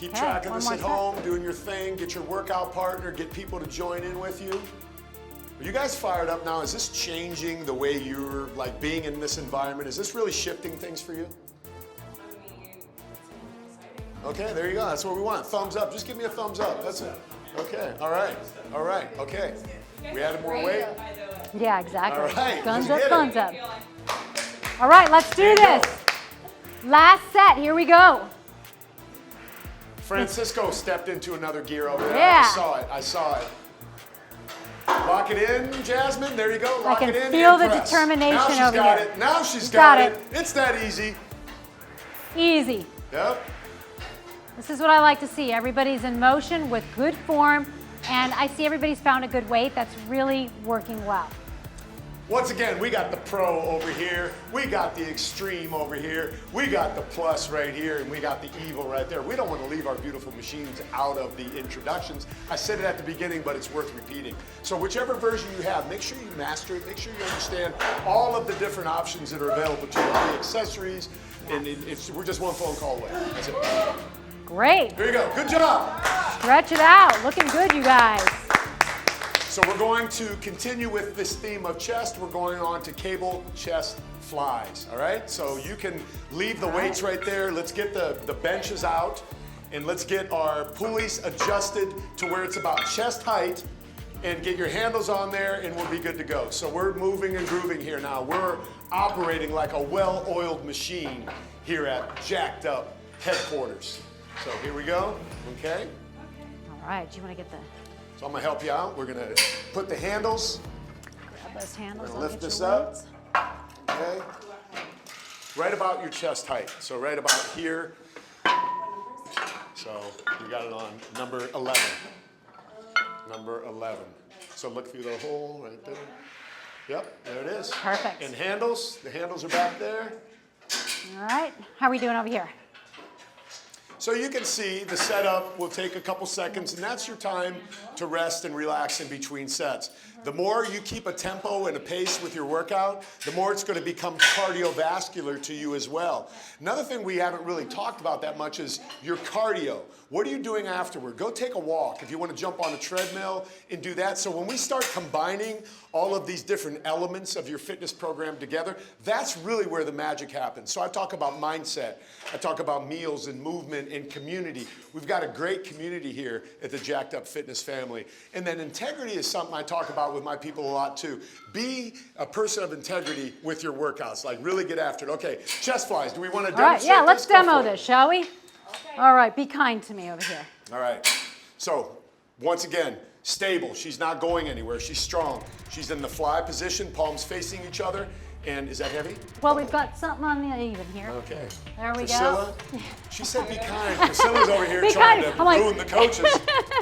Keep Okay, track of one this more at set. home, doing your thing. Get your workout partner, get people to join in with you. Are you guys fired up now? Is this changing the way you're like being in this environment? Is this really shifting things for you? I mean, it's exciting. Okay, there you go. That's what we want. Thumbs up. Just give me a thumbs up. That's it. Okay, all right. All right, okay. We added more weight. By the way. Yeah, exactly. All right, Thumbs let's up, get it. thumbs up. Feel like All right, let's do There you go. this. Last set, here we go. Francisco stepped into another gear over there. Yeah. I saw it. I saw it. Lock it in, Jasmine. There you go. Lock can it in. feel and the press. determination now she's over got here. it. Now she's got got it. it. It's that easy. Easy. Yep. This is what I like to see. Everybody's in motion with good form, and I see everybody's found a good weight that's really working well. Once again, we got the pro over here, we got the extreme over here, we got the plus right here, and we got the evil right there. We don't want to leave our beautiful machines out of the introductions. I said it at the beginning, but it's worth repeating. So whichever version you have, make sure you master it, make sure you understand all of the different options that are available to you, all the accessories, and we're just one phone call away. That's it. Great. Here you go. Good job. Stretch it out. Looking good, you guys. So we're going to continue with this theme of chest. We're going on to cable chest flies, all right? So you can leave the weights right there. Let's get the benches out, and let's get our pulleys adjusted to where it's about chest height, and get your handles on there, and we'll be good to go. So we're moving and grooving here now. We're operating like a well-oiled machine here at Jacked Up Headquarters. So here we go, okay? All right, do you want to get the, So I'm gonna help you out. We're gonna put the handles, grab those handles? We're I'll gonna lift get this your up. weights. okay? Right about your chest height. So right about here. So we got it on number 11. Number 11. So look through the hole right there. Yep, there it is. Perfect. And handles, the handles are back there. All right, how are we doing over here? So you can see the setup will take a couple seconds, and that's your time to rest and relax in between sets. The more you keep a tempo and a pace with your workout, the more it's going to become cardiovascular to you as well. Another thing we haven't really talked about that much is your cardio. What are you doing afterward? Go take a walk if you want to jump on a treadmill and do that. So when we start combining all of these different elements of your fitness program together, that's really where the magic happens. So I talk about mindset, I talk about meals and movement and community. We've got a great community here at the Jacked Up Fitness family. And then integrity is something I talk about with my people a lot too. Be a person of integrity with your workouts, like really get after it. Okay, chest flies, do we want to All right, demonstrate yeah, let's this? Go demo for it. this, shall we? All right, be kind to me over here. All right. So, once again, stable. She's not going anywhere. She's strong. She's in the fly position, palms facing each other. And is that heavy? Well, we've got something on the even here. Okay. There we Priscilla, go. she said be kind. Priscilla's over here Be trying kind. to I'm like- ruin the coaches.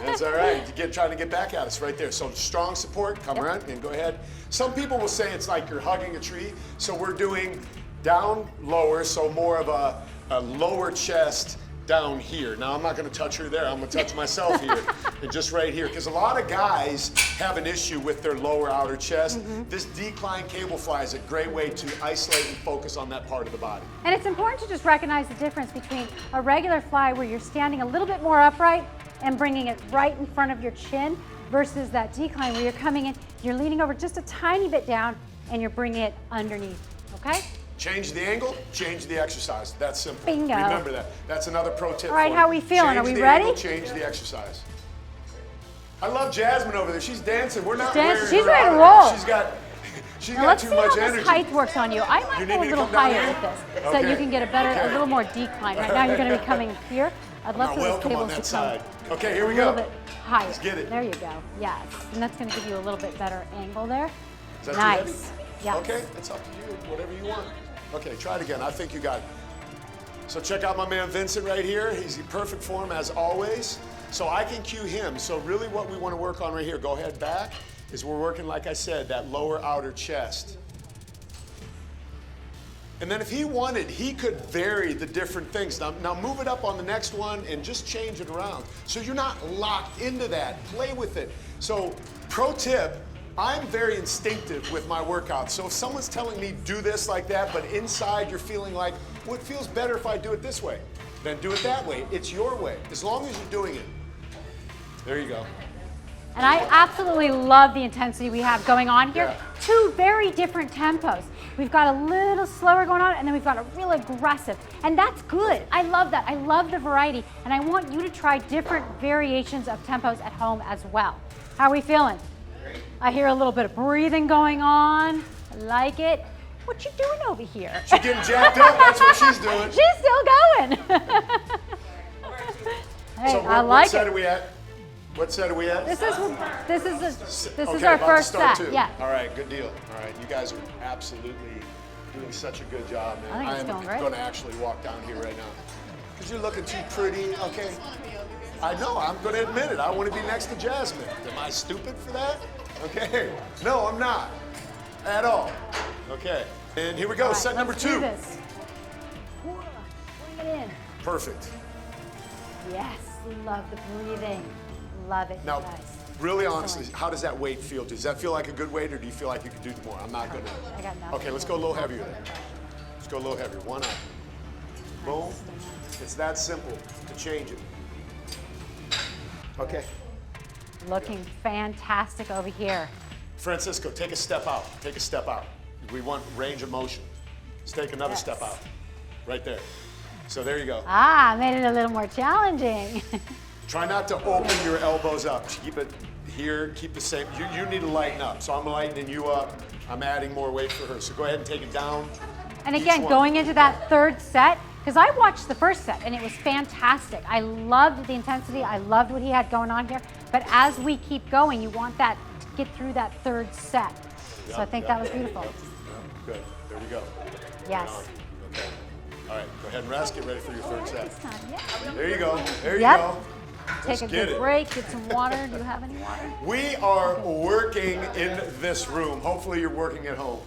That's all right. Trying to get back at us right there. So strong support. Come around and go ahead. Some people will say it's like you're hugging a tree. So we're doing down lower, so more of a lower chest down here. Now I'm not going to touch her there. I'm going to touch myself here and just right here, because a lot of guys have an issue with their lower outer chest. This decline cable fly is a great way to isolate and focus on that part of the body. And it's important to just recognize the difference between a regular fly where you're standing a little bit more upright and bringing it right in front of your chin versus that decline where you're coming in, you're leaning over just a tiny bit down and you're bringing it underneath, okay? Change the angle, change the exercise. That's simple. Bingo. Remember that. That's another pro tip. All right, for how you. we feeling? Change Are we the ready? Angle, change the exercise. I love Jasmine over there. She's dancing. We're not dancing. wearing She's her ready to out. roll. She's Now got let's too see much how this energy. height works on you. I might You go need a me to little come down higher here? with this so that you Okay. can get a better, Okay. a little more decline. Right now you're going to be coming here. I'd love Not for this welcome cable on to that come side. Okay, here we a go. little bit higher. Let's get it. There you go. Yes, and that's going to give you a little bit better angle there. Is that too Nice. heavy? Yes. Okay, it's up to you. Whatever you want. Okay, try it again. I think you got it. So check out my man Vincent right here. He's in perfect form as always. So I can cue him. So really what we want to work on right here, go ahead back, is we're working, like I said, that lower outer chest. And then if he wanted, he could vary the different things. Now move it up on the next one and just change it around. So you're not locked into that. Play with it. So pro tip, I'm very instinctive with my workouts. So if someone's telling me do this like that, but inside you're feeling like, well, it feels better if I do it this way. then do it that way. It's your way, as long as you're doing it. There you go. And I absolutely love the intensity we have going on here. Yeah. Two very different tempos. We've got a little slower going on, and then we've got a real aggressive. And that's good. I love that. I love the variety. And I want you to try different variations of tempos at home as well. How are we feeling? Great. I hear a little bit of breathing going on. I like it. What you doing over here? She's getting jacked up. That's what she's doing. She's still going. Hey, So I what like set it. are we at? What set are we at? This is Okay, our about to first start set. too. Yeah. All right, good deal. All right, you guys are absolutely doing such a good job, man. I think it's am going great. going to actually walk down here right now because you're looking too pretty. Okay. I know. I'm going to admit it. I want to be next to Jasmine. Am I stupid for that? Okay. No, I'm not at all. Okay. And here we go. All right, Set number let's do 2. this. Bring it in. Perfect. Yes, love the breathing. Love it, Now, you guys. really honestly, Excellent. how does that weight feel? Does that feel like a good weight, or do you feel like you could do more? I'm not going to. I got nothing. Okay, let's go a little heavier then. Let's go a little heavier. One up. Boom. It's that simple to change it. Okay. Looking fantastic over here. Francisco, take a step out. Take a step out. We want range of motion. Let's take another Yes. step out. Right there. So there you go. Ah, made it a little more challenging. Try not to open your elbows up. Keep it here, keep the same. You need to lighten up. So I'm lightening you up. I'm adding more weight for her. So go ahead and take it down. And Each again, one. going into that third set, because I watched the first set and it was fantastic. I loved the intensity. I loved what he had going on here. But as we keep going, you want that to get through that third set. So I think that was beautiful. Good. There we go. Yes. Okay. All right. Go ahead and rest. Get ready for your third set. This time, yeah. There you go. There you Yep. go. Take a get good it. break, get some water. Do you have any water? We are working in this room. Hopefully you're working at home.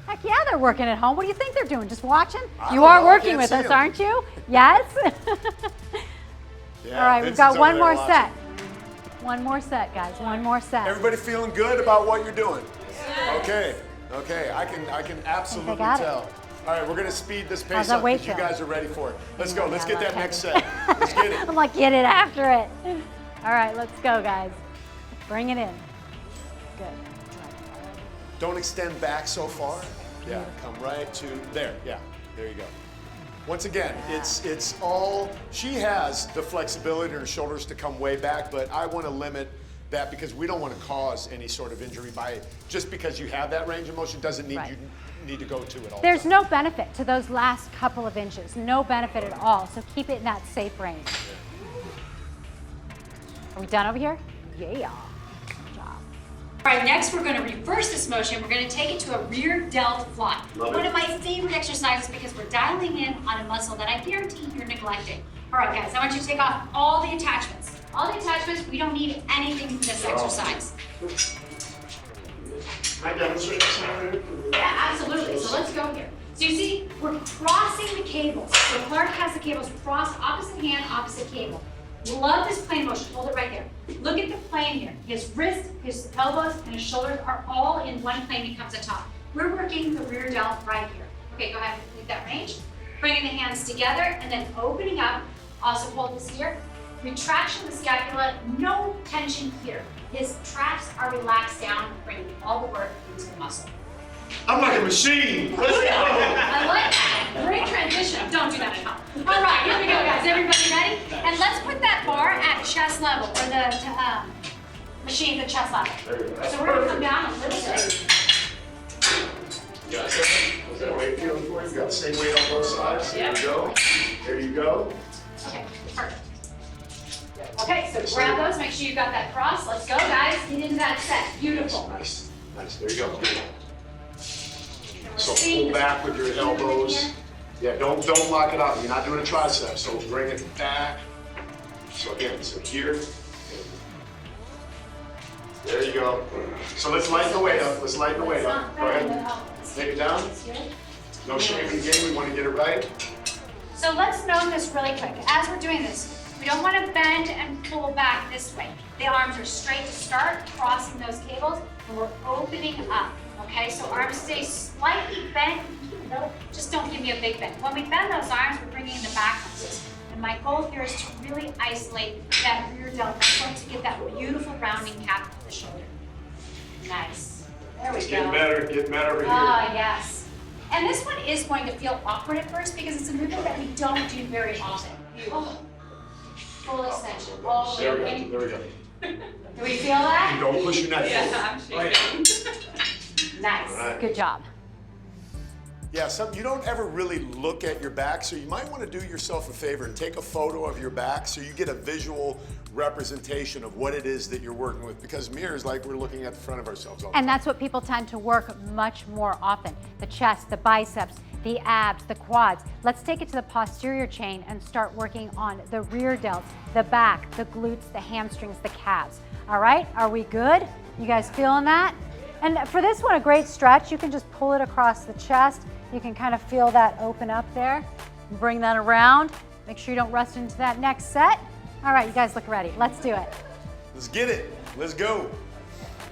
Heck yeah, they're working at home. What do you think they're doing? Just watching? I You don't are know. I working can't with see us, 'em. aren't you? Yes? Yeah, All right, we've Vincent's got over one there more watching. set. One more set, guys. One more set. Everybody feeling good about what you're doing? Okay. Okay. I can absolutely got it. tell. All right, we're gonna speed this How's pace that up weight because you feel? guys are ready for it. Let's go. Yeah, Let's I get love that next set. heavy. Let's get it. I'm like, get it after it. All right, let's go, guys. Bring it in. Good. Don't extend back so far. Yeah, come right to there. Yeah, there you go. Once again, it's all, she has the flexibility in her shoulders to come way back, but I want to limit that because we don't want to cause any sort of injury by, just because you have that range of motion doesn't mean Right. you need to go to it all There's the time. no benefit to those last couple of inches. No benefit at all. So keep it in that safe range. Are we done over here? Yeah. Good job. All right, next we're going to reverse this motion. We're going to take it to a rear delt fly. Love One it. of my favorite exercises because we're dialing in on a muscle that I guarantee you're neglecting. All right, guys, I want you to take off all the attachments. All the attachments, we don't need anything for this exercise. I demonstrate. Yeah, absolutely. So let's go here. So you see, we're crossing the cables. So Clark has the cables crossed, opposite hand, opposite cable. Love this plane motion. Hold it right there. Look at the plane here. His wrist, his elbows, and his shoulders are all in one plane. He comes atop. We're working the rear delt right here. Okay, go ahead and complete that range. Bringing the hands together and then opening up. Also hold this here. Retraction of the scapula, no tension here. His traps are relaxed down, bringing all the work into the muscle. I'm like a machine. Let's go. I like that. Great transition. Don't do that at home. All right, here we go, guys. Everybody ready? And let's put that bar at chest level, or the machine at chest level. So we're gonna come down a little bit. Got that? Was that weight feeling for you? Got the same weight on both sides. There you go. There you go. Okay, perfect. Okay, so grab those. Make sure you've got that cross. Let's go, guys. Get into that set. Beautiful. Nice. Nice. There you go. So pull back with your elbows. Yeah, don't lock it up. You're not doing a tricep, so bring it back. So again, so here. There you go. So let's lighten the weight up. Let's lighten the weight up. Go ahead. Take it down. No shame in the game. We want to get it right. So let's know this really quick. As we're doing this, we don't want to bend and pull back this way. The arms are straight to start, crossing those cables, and we're opening up. Okay, so arms stay slightly bent. Just don't give me a big bend. When we bend those arms, we're bringing in the back muscles. And my goal here is to really isolate that rear delt and start to get that beautiful rounding cap of the shoulder. Nice. There we It's go. getting better over here. Ah, yes. And this one is going to feel awkward at first because it's a movement that we don't do very often. Oh, full extension, all the There we way. go, there we go. Do we feel that? Don't push your neck forward. Yeah, I'm shaking. Nice. All right. Good job. Yeah, you don't ever really look at your back, so you might want to do yourself a favor and take a photo of your back so you get a visual representation of what it is that you're working with, because mirrors, like we're looking at the front of ourselves all the time. And that's what people tend to work much more often. The chest, the biceps, the abs, the quads. Let's take it to the posterior chain and start working on the rear delts, the back, the glutes, the hamstrings, the calves. All right, are we good? You guys feeling that? And for this one, a great stretch, you can just pull it across the chest. You can kind of feel that open up there. Bring that around. Make sure you don't rust into that next set. All right, you guys look ready. Let's do it. Let's get it. Let's go.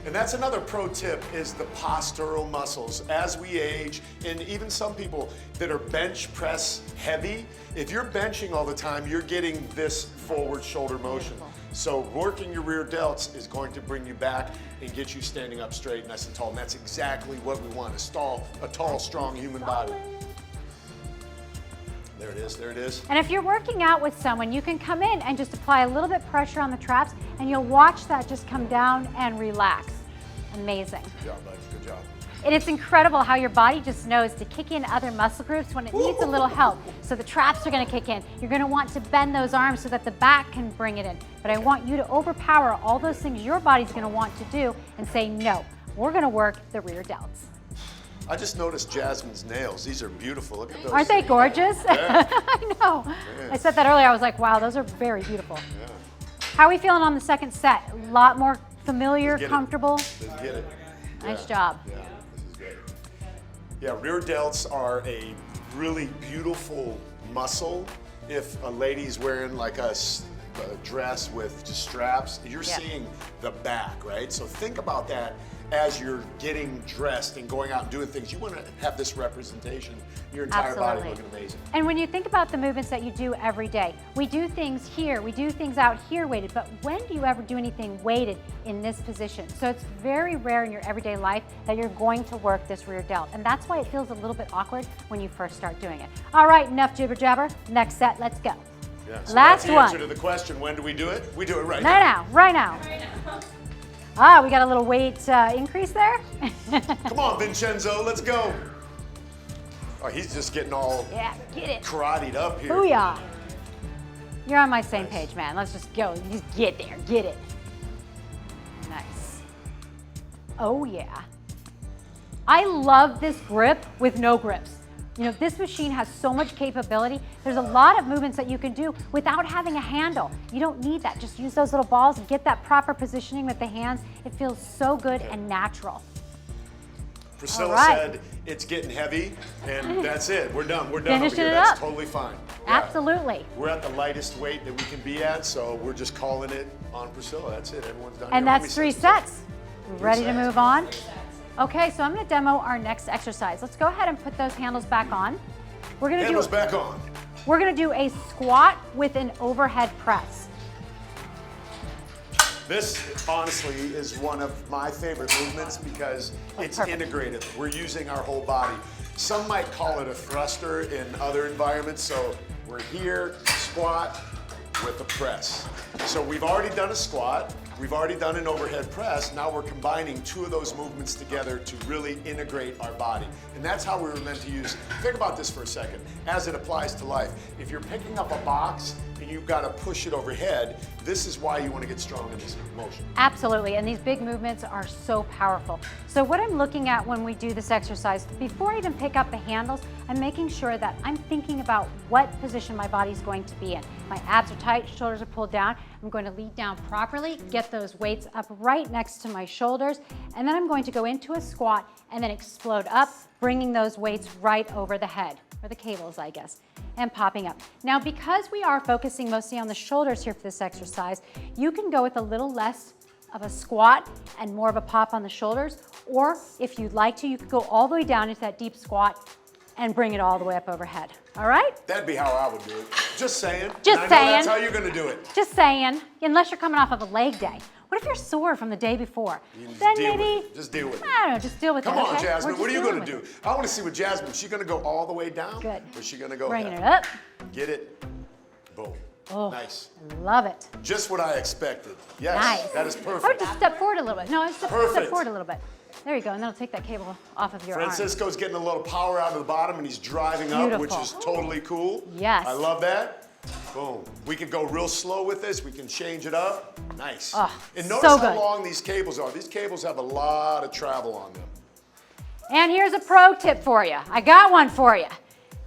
And that's another pro tip, is the postural muscles. As we age, and even some people that are bench press heavy, if you're benching all the time, you're getting this forward shoulder motion. So working your rear delts is going to bring you back and get you standing up straight, nice and tall. And that's exactly what we want, a tall, strong human body. There it is, there it is. And if you're working out with someone, you can come in and just apply a little bit of pressure on the traps, and you'll watch that just come down and relax. Amazing. Good job, bud, good job. And it's incredible how your body just knows to kick in other muscle groups when it needs a little help. So the traps are gonna kick in. You're gonna want to bend those arms so that the back can bring it in. But I want you to overpower all those things your body's gonna want to do and say, no, we're gonna work the rear delts. I just noticed Jasmine's nails. These are beautiful. Look at those. Aren't they gorgeous? Yeah. I know. Yeah. I said that earlier. I was like, wow, those are very beautiful. Yeah. How are we feeling on the second set? A lot more familiar, Let's get it. comfortable? Let's get it. Nice Yeah. job. Yeah, this is great. Yeah, rear delts are a really beautiful muscle. If a lady's wearing like a dress with just straps, you're Yeah. seeing the back, right? So think about that as you're getting dressed and going out and doing things. You want to have this representation, your entire body Absolutely. looking amazing. And when you think about the movements that you do every day, we do things here, we do things out here weighted, but when do you ever do anything weighted in this position? So it's very rare in your everyday life that you're going to work this rear delt. And that's why it feels a little bit awkward when you first start doing it. All right, enough jibber jabber. Next set, let's go. Yeah, so Last that's the one. answer to the question, when do we do it? We do it right Right now, right now. Ah, we got a little weight increase there. Come on, Vincenzo, let's go. Oh, he's just getting all Yeah, get it. karate'd up here. Booyah. You're on my same page, man. Let's just go. Just get there. Get it. Nice. Oh, yeah. I love this grip with no grips. You know, this machine has so much capability. There's a lot of movements that you can do without having a handle. You don't need that. Just use those little balls and get that proper positioning with the hands. It feels so good and natural. Priscilla All right. said it's getting heavy, and that's it. We're done. We're done Finishing over here. it That's up. totally fine. Yeah. Absolutely. We're at the lightest weight that we can be at, so we're just calling it on Priscilla. That's it. Everyone's done. And here. How that's many 3 sets. Ready to sets. move on? Okay, so I'm gonna demo our next exercise. Let's go ahead and put those handles back on. We're gonna Handles back on. We're gonna do a squat with an overhead press. This, honestly, is one of my favorite movements because it's perfect. integrated. We're using our whole body. Some might call it a thruster in other environments, so we're here, squat with a press. So we've already done a squat, we've already done an overhead press, now we're combining 2 of those movements together to really integrate our body. And that's how we were meant to use. Think about this for a second, as it applies to life. If you're picking up a box and you've got to push it overhead, this is why you want to get strong in this motion. Absolutely, and these big movements are so powerful. So what I'm looking at when we do this exercise, before I even pick up the handles, I'm making sure that I'm thinking about what position my body's going to be in. My abs are tight, shoulders are pulled down. I'm going to lead down properly, get those weights up right next to my shoulders, and then I'm going to go into a squat and then explode up, bringing those weights right over the head, or the cables, I guess, and popping up. Now, because we are focusing mostly on the shoulders here for this exercise, you can go with a little less of a squat and more of a pop on the shoulders, or if you'd like to, you could go all the way down into that deep squat and bring it all the way up overhead. All right? That'd be how I would do it. Just saying. Just And I know that's saying. how you're gonna do it. Just saying, unless you're coming off of a leg day. What if you're sore from the day before? You just Then deal maybe, with it. Just deal with it. I don't know, just deal with Come it, on, okay? Jasmine. We're What are just you dealing gonna with do? I want to see with Jasmine. Is she gonna go all the way down? Good. Or is she gonna go Bringing half? it up. Get it. Boom. Oh, Nice. love it. Just what I expected. Yes. Nice. That is I would perfect. just step forward a little bit. No, step Perfect. forward a little bit. There you go, and that'll take that cable off of your arm. Francisco's getting a little power out of the bottom and he's driving up, which Beautiful. is totally cool. Yes. I love that. Boom. We can go real slow with this. We can change it up. Nice. Oh, And notice so how good. long these cables are. These cables have a lot of travel on them. And here's a pro tip for you. I got one for you.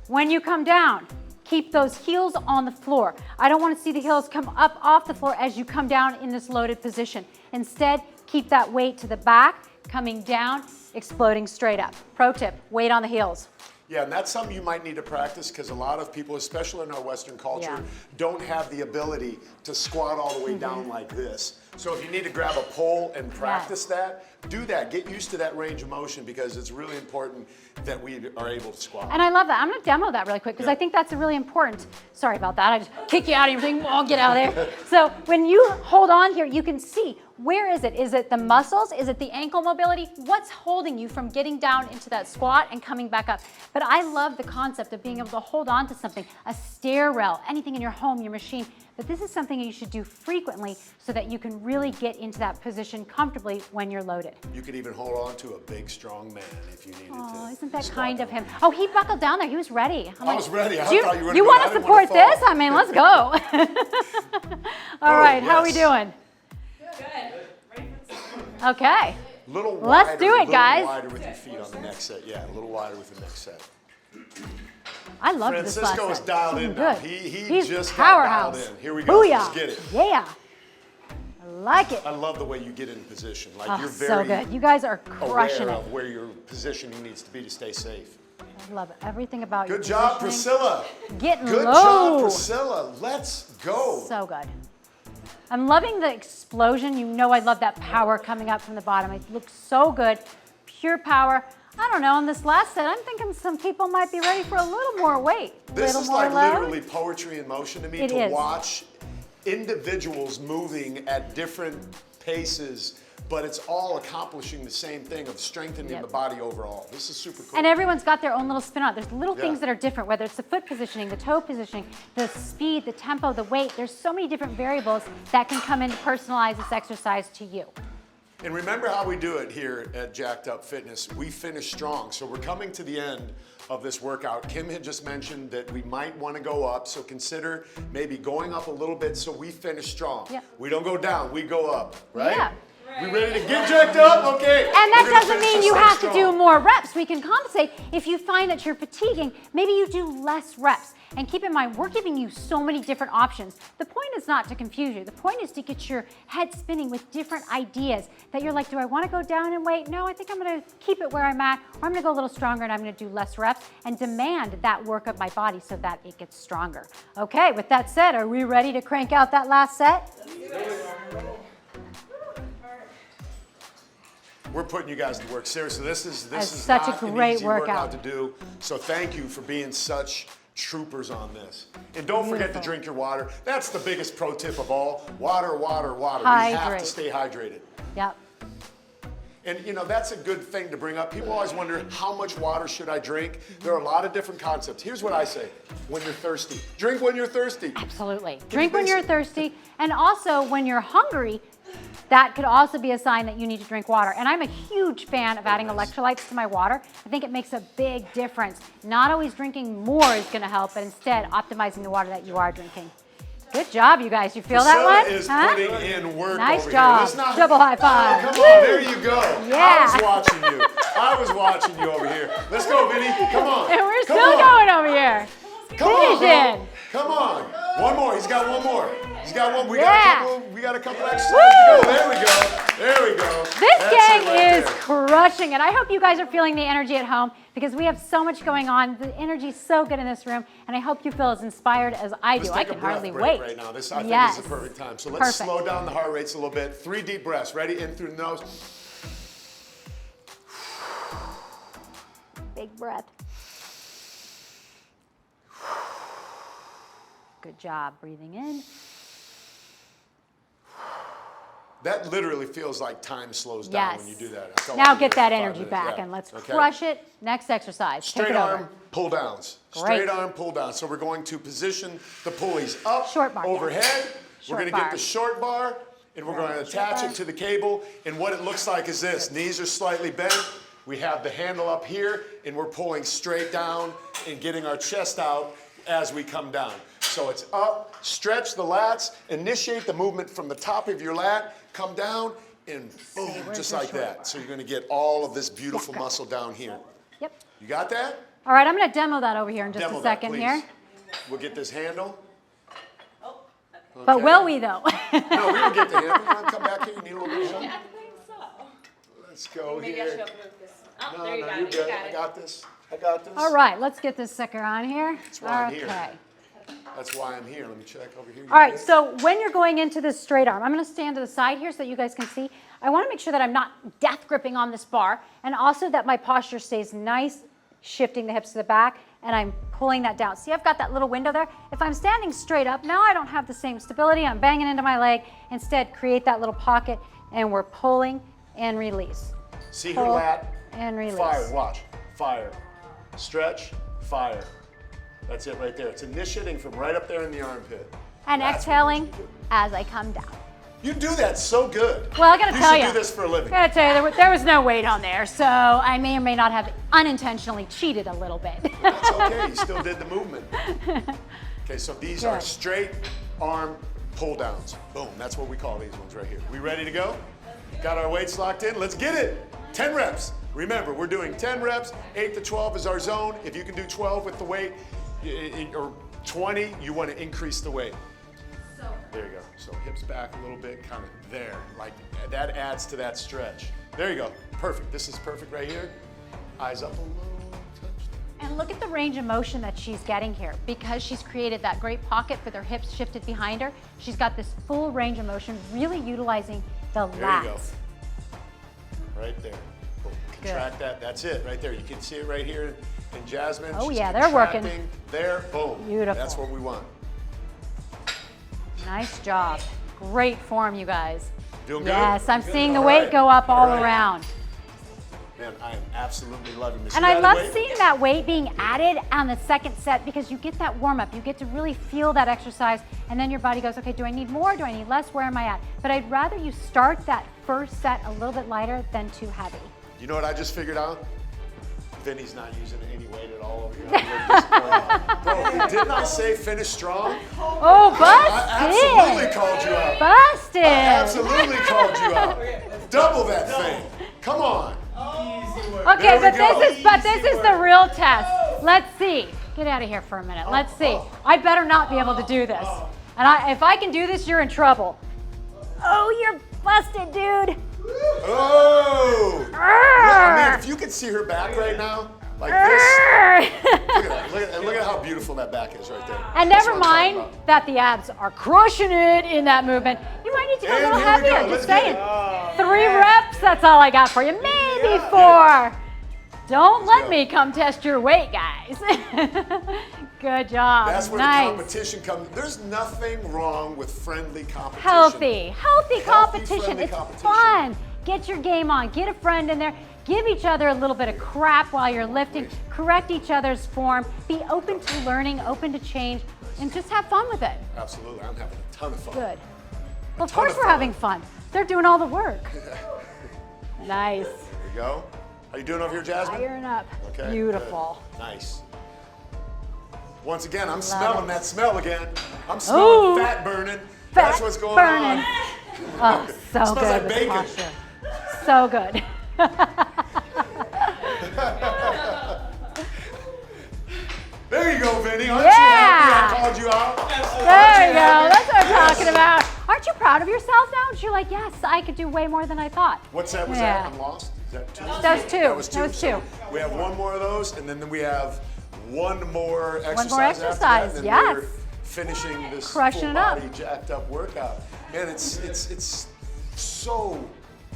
When you come down, keep those heels on the floor. I don't want to see the heels come up off the floor as you come down in this loaded position. Instead, keep that weight to the back, coming down, exploding straight up. Pro tip, weight on the heels. Yeah, and that's something you might need to practice because a lot of people, especially in our Western culture, Yeah. don't have the ability to squat all the way down like this. So if you need to grab a pole and practice that, do that. Get used to that range of motion because it's really important that we are able to squat. And I love that. I'm going to demo that really quick because Yeah. I think that's a really important. Sorry about that. I just kick you out of your thing. Oh, get out of there. So when you hold on here, you can see where is it? Is it the muscles? Is it the ankle mobility? What's holding you from getting down into that squat and coming back up? But I love the concept of being able to hold on to something, a stair rail, anything in your home, your machine. But this is something you should do frequently so that you can really get into that position comfortably when you're loaded. You could even hold on to a big, strong man if you needed to. Oh, isn't that squat kind of down. him? Oh, he buckled down there. He was ready. I was ready. I "Do thought you were You gonna go, want I to didn't support wanna fall." this? I mean, let's go. All right, how are we yes. doing? Okay. Little wider, Let's do it, little guys. wider with your feet on the next set. Yeah, a little wider with the next set. I love this last Francisco is set. dialed Looking in now. good. He He's just got powerhouse. dialed in. Here we go. Booyah. Let's get it. Yeah. I like it. I love the way you get in position. Like Oh, you're so very good. You guys are crushing aware it. of where your positioning needs to be to stay safe. I love it. Everything about your Good job, positioning. Priscilla. Getting Good low. job, Priscilla. Let's go. So good. I'm loving the explosion. You know I love that power coming up from the bottom. It looks so good. Pure power. I don't know, on this last set, I'm thinking some people might be ready for a little more weight. This little is more like load. literally poetry in motion to me It to is. watch individuals moving at different paces, but it's all accomplishing the same thing of strengthening Yep. the body overall. This is super cool. And everyone's got their own little spin on it. There's little Yeah. things that are different, whether it's the foot positioning, the toe positioning, the speed, the tempo, the weight. There's so many different variables that can come in to personalize this exercise to you. And remember how we do it here at Jacked Up Fitness. We finish strong. So we're coming to the end of this workout. Kim had just mentioned that we might want to go up. So consider maybe going up a little bit so we finish strong. Yep. We don't go down, we go up, right? Yeah. We ready to get jacked up? Okay. And that We're gonna doesn't finish mean this you thing have to strong. do more reps. We can compensate. If you find that you're fatiguing, maybe you do less reps. And keep in mind, we're giving you so many different options. The point is not to confuse you. The point is to get your head spinning with different ideas that you're like, do I want to go down in weight? No, I think I'm going to keep it where I'm at, or I'm going to go a little stronger and I'm going to do less reps and demand that work of my body so that it gets stronger. Okay, with that said, are we ready to crank out that last set? We're putting you guys to work. Seriously, this is such a not an great easy workout. to do. So thank you for being such troopers on this. And don't forget to Beautiful. drink your water. That's the biggest pro tip of all. Water, water, water. We have Hydrate. to stay hydrated. Yep. And you know, that's a good thing to bring up. People always wonder, how much water should I drink? There are a lot of different concepts. Here's what I say: when you're thirsty. Drink when you're thirsty. Absolutely. Drink when you're basic. thirsty, and also when you're hungry, that could also be a sign that you need to drink water. And I'm a huge fan of adding electrolytes to my water. I think it makes a big difference. Not always drinking more is gonna help, but instead optimizing the water that you are drinking. Good job, you guys. You feel that Priscilla one? is Huh? putting in work Nice over job. here. Let's not- Double high five. Oh, come on, there you go. Yeah. I was watching you. I was watching you over here. Let's go, Vinny. Come on. And we're Come still on. going over here. Come on, Finish bro. it. Come on. One more. He's got one more. He's got one. We Yeah. got a couple exercises to go. Woo. There we go. There we go. This That's gang it right is there. crushing it. I hope you guys are feeling the energy at home because we have so much going on. The energy is so good in this room, and I hope you feel as inspired as I Let's do. I take a can breath hardly break wait. right now. This, I Yes. think, is the perfect time. So let's Perfect. slow down the heart rates a little bit. 3 deep breaths. Ready? In through the nose. Big breath. Good job. Breathing in. That literally feels like time slows down when you do that. That's all I Now do get is that 5 energy minutes. back Yeah. and let's Okay. crush it. Next exercise. Take Straight it over. arm pull downs. Great. Straight arm pull downs. So we're going to position the pulleys up, Short bar, yeah. overhead. We're Short going to get bar. the short bar and we're going to attach it to the cable. And what it looks like is this. Knees are slightly bent. We have the handle up here and we're pulling straight down and getting our chest out as we come down. So it's up, stretch the lats, initiate the movement from the top of your lat, come down, and boom, where's just your like short that. bar? So you're going to get all of this beautiful Yeah. muscle down here. Yep. You got that? All right, I'm going to demo that over here in just Demo a that, second please. here. We'll get this handle. But Okay. will we, though? No, we will get the handle. You want to come back here? You need a little bit of help? I think so. Let's go Maybe I here. should have moved this. Oh, No, there you no, go. you're You good. got I it. got this. I got this. All right, let's get this sucker on here. why I'm here. Okay. That's why I'm here. Let me check over here. You All right, good? so when you're going into this straight arm, I'm going to stand to the side here so that you guys can see. I want to make sure that I'm not death gripping on this bar and also that my posture stays nice, shifting the hips to the back, and I'm pulling that down. See, I've got that little window there. If I'm standing straight up, now I don't have the same stability. I'm banging into my leg. Instead, create that little pocket, and we're pulling and release. See her Pull lat? and release. Fire. Watch. Fire. Stretch. Fire. That's it right there. It's initiating from right up there in the armpit. And That's what exhaling you do. as I come down. You do that so good. Well, I gotta tell You you. should do this for a living. I gotta tell you, there was no weight on there, so I may or may not have unintentionally cheated a little bit. That's okay. You still did the movement. Okay, so these are Good. straight arm pull downs. Boom. That's what we call these ones right here. We ready to go? Got our weights locked in? Let's get it. 10 reps. Remember, we're doing 10 reps. 8 to 12 is our zone. If you can do 12 with the weight, or 20, you want to increase the weight. There you go. So hips back a little bit, kind of there. Like that adds to that stretch. There you go. Perfect. This is perfect right here. Eyes up a little. Touch. And look at the range of motion that she's getting here. Because she's created that great pocket with her hips shifted behind her, she's got this full range of motion, really utilizing the There you go. lats. Right there. Boom. Contract that. That's it right there. You can see it right here in Jasmine. Oh, She's yeah, they're working. contracting. There. Boom. Beautiful. That's what we want. Nice job. Great form, you guys. Doing good? Yes, I'm seeing the All weight right. go up all right. around. Man, I am absolutely loving this. And You I added love weight? seeing that weight being added on the second set because you get that warm up. You get to really feel that exercise, and then your body goes, okay, do I need more? Do I need less? Where am I at? But I'd rather you start that first set a little bit lighter than too heavy. You know what I just figured out? Vinny's not using any weight at all over here. Bro, didn't I say finish strong? Oh, I absolutely busted! called you out. Busted! I absolutely called you out. Double that thing. Come on. Okay, There we go. but this is the real test. Let's see. Get out of here for a minute. Let's see. I better not be able to do this. And if I can do this, you're in trouble. Oh, you're busted, dude. Oh! Look, I mean, if you could see her back right now, like this. Look at that. Look at how beautiful that back is right there. And That's never what I'm talking mind about. that the abs are crushing it in that movement. You might need to go a And little here we go. heavier. Let's Just get saying. it. 3 reps, that's all I got for you. Maybe 4. Don't let go. me come test your weight, guys. Good job. That's where nice. the competition comes. There's nothing wrong with friendly competition. Healthy competition. friendly It's competition. fun. Get your game on. Get a friend in there. Give each other a little bit of crap while you're lifting. Correct each other's form. Be open to learning, open to change, and just have fun with it. Absolutely. I'm having a ton of fun. Good. Well, of ton course of we're fun. having fun. They're doing all the work. Nice. There you go. How you doing over here, Jasmine? Iron up. Okay. Beautiful. Good. Nice. Once again, I'm Love smelling it. that smell again. I'm smelling Ooh. fat burning. Fat That's what's going burning. on. Oh, so Smells good. like with bacon. posture. So good. There you go, Vinny. Aren't Yeah. you happy I called you out? There you go. That's what I'm talking about. Aren't you proud of yourself now? You're like, yes, I could do way more than I thought. What's that? Was Yeah. that? I'm lost. Is that 2? That was 2. That was 2. That was 2. So we have one more of those, and then we have one more exercise. more after that, exercise, and then yes. We're finishing this Crushing full it up. body jacked up workout. Man, it's so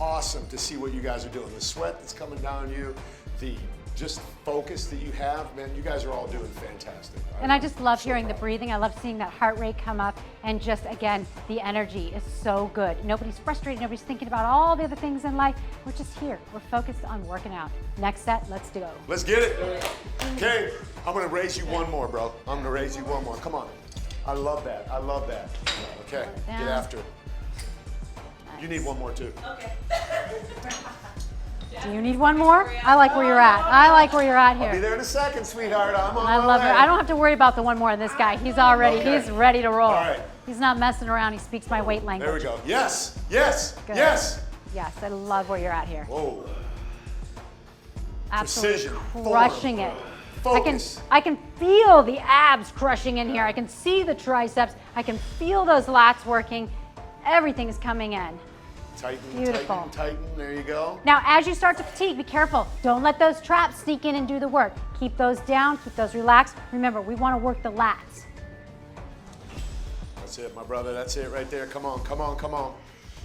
awesome to see what you guys are doing. The sweat that's coming down you, the just focus that you have, man, you guys are all doing fantastic. And I just love so hearing the proud. breathing. I love seeing that heart rate come up. And just, again, the energy is so good. Nobody's frustrated. Nobody's thinking about all the other things in life. We're just here. We're focused on working out. Next set, let's go. Let's get it. Okay, I'm gonna raise you one more, bro. I'm gonna raise you one more. Come on. I love that. I love that. Okay, get Down. after it. You need one more too. Okay. Do you need one more? I like where you're at. I like where you're at I'll be here. there in a second, sweetheart. I'm on I my love way. it. I don't have to worry about the one more in this guy. He's already, Okay. he's ready to roll. All right. He's not messing around. He speaks my weight language. There we go. Yes, yes, Good. yes. Yes, I love where you're at here. Whoa. Absolutely Precision, crushing form, it. focus. I can feel the abs crushing in here. I can see the triceps. I can feel those lats working. Everything is coming in. Tighten, Beautiful. tighten, tighten. There you go. Now, as you start to fatigue, be careful. Don't let those traps sneak in and do the work. Keep those down, keep those relaxed. Remember, we want to work the lats. That's it, my brother. That's it right there. Come on, come on, come on.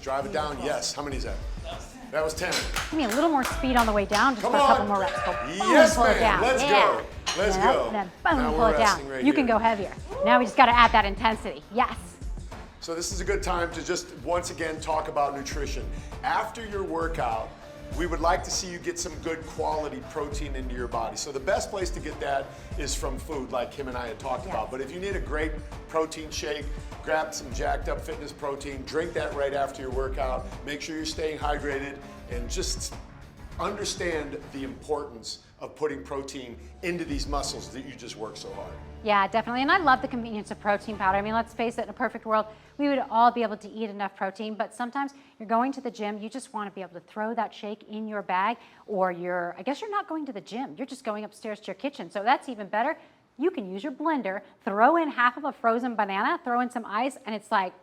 Drive it down. Yes. How many is that? That was 10. Give me a little more speed on the way down, just Come for a couple on. more reps. Go boom, Yes, pull it ma'am. down. Let's Yeah. go. Let's And go. up, and then boom, Now pull we're it down. resting right You can here. go heavier. Now we just got to add that intensity. Yes. So this is a good time to just once again talk about nutrition. After your workout, we would like to see you get some good quality protein into your body. So the best place to get that is from food, like him and I had talked about. But if you need a great protein shake, grab some Jacked Up Fitness protein, drink that right after your workout, make sure you're staying hydrated, and just understand the importance of putting protein into these muscles that you just work so hard. Yeah, definitely. And I love the convenience of protein powder. I mean, let's face it, in a perfect world, we would all be able to eat enough protein, but sometimes you're going to the gym, you just want to be able to throw that shake in your bag, or I guess you're not going to the gym, you're just going upstairs to your kitchen. So that's even better. You can use your blender, throw in half of a frozen banana, throw in some ice, and it's like,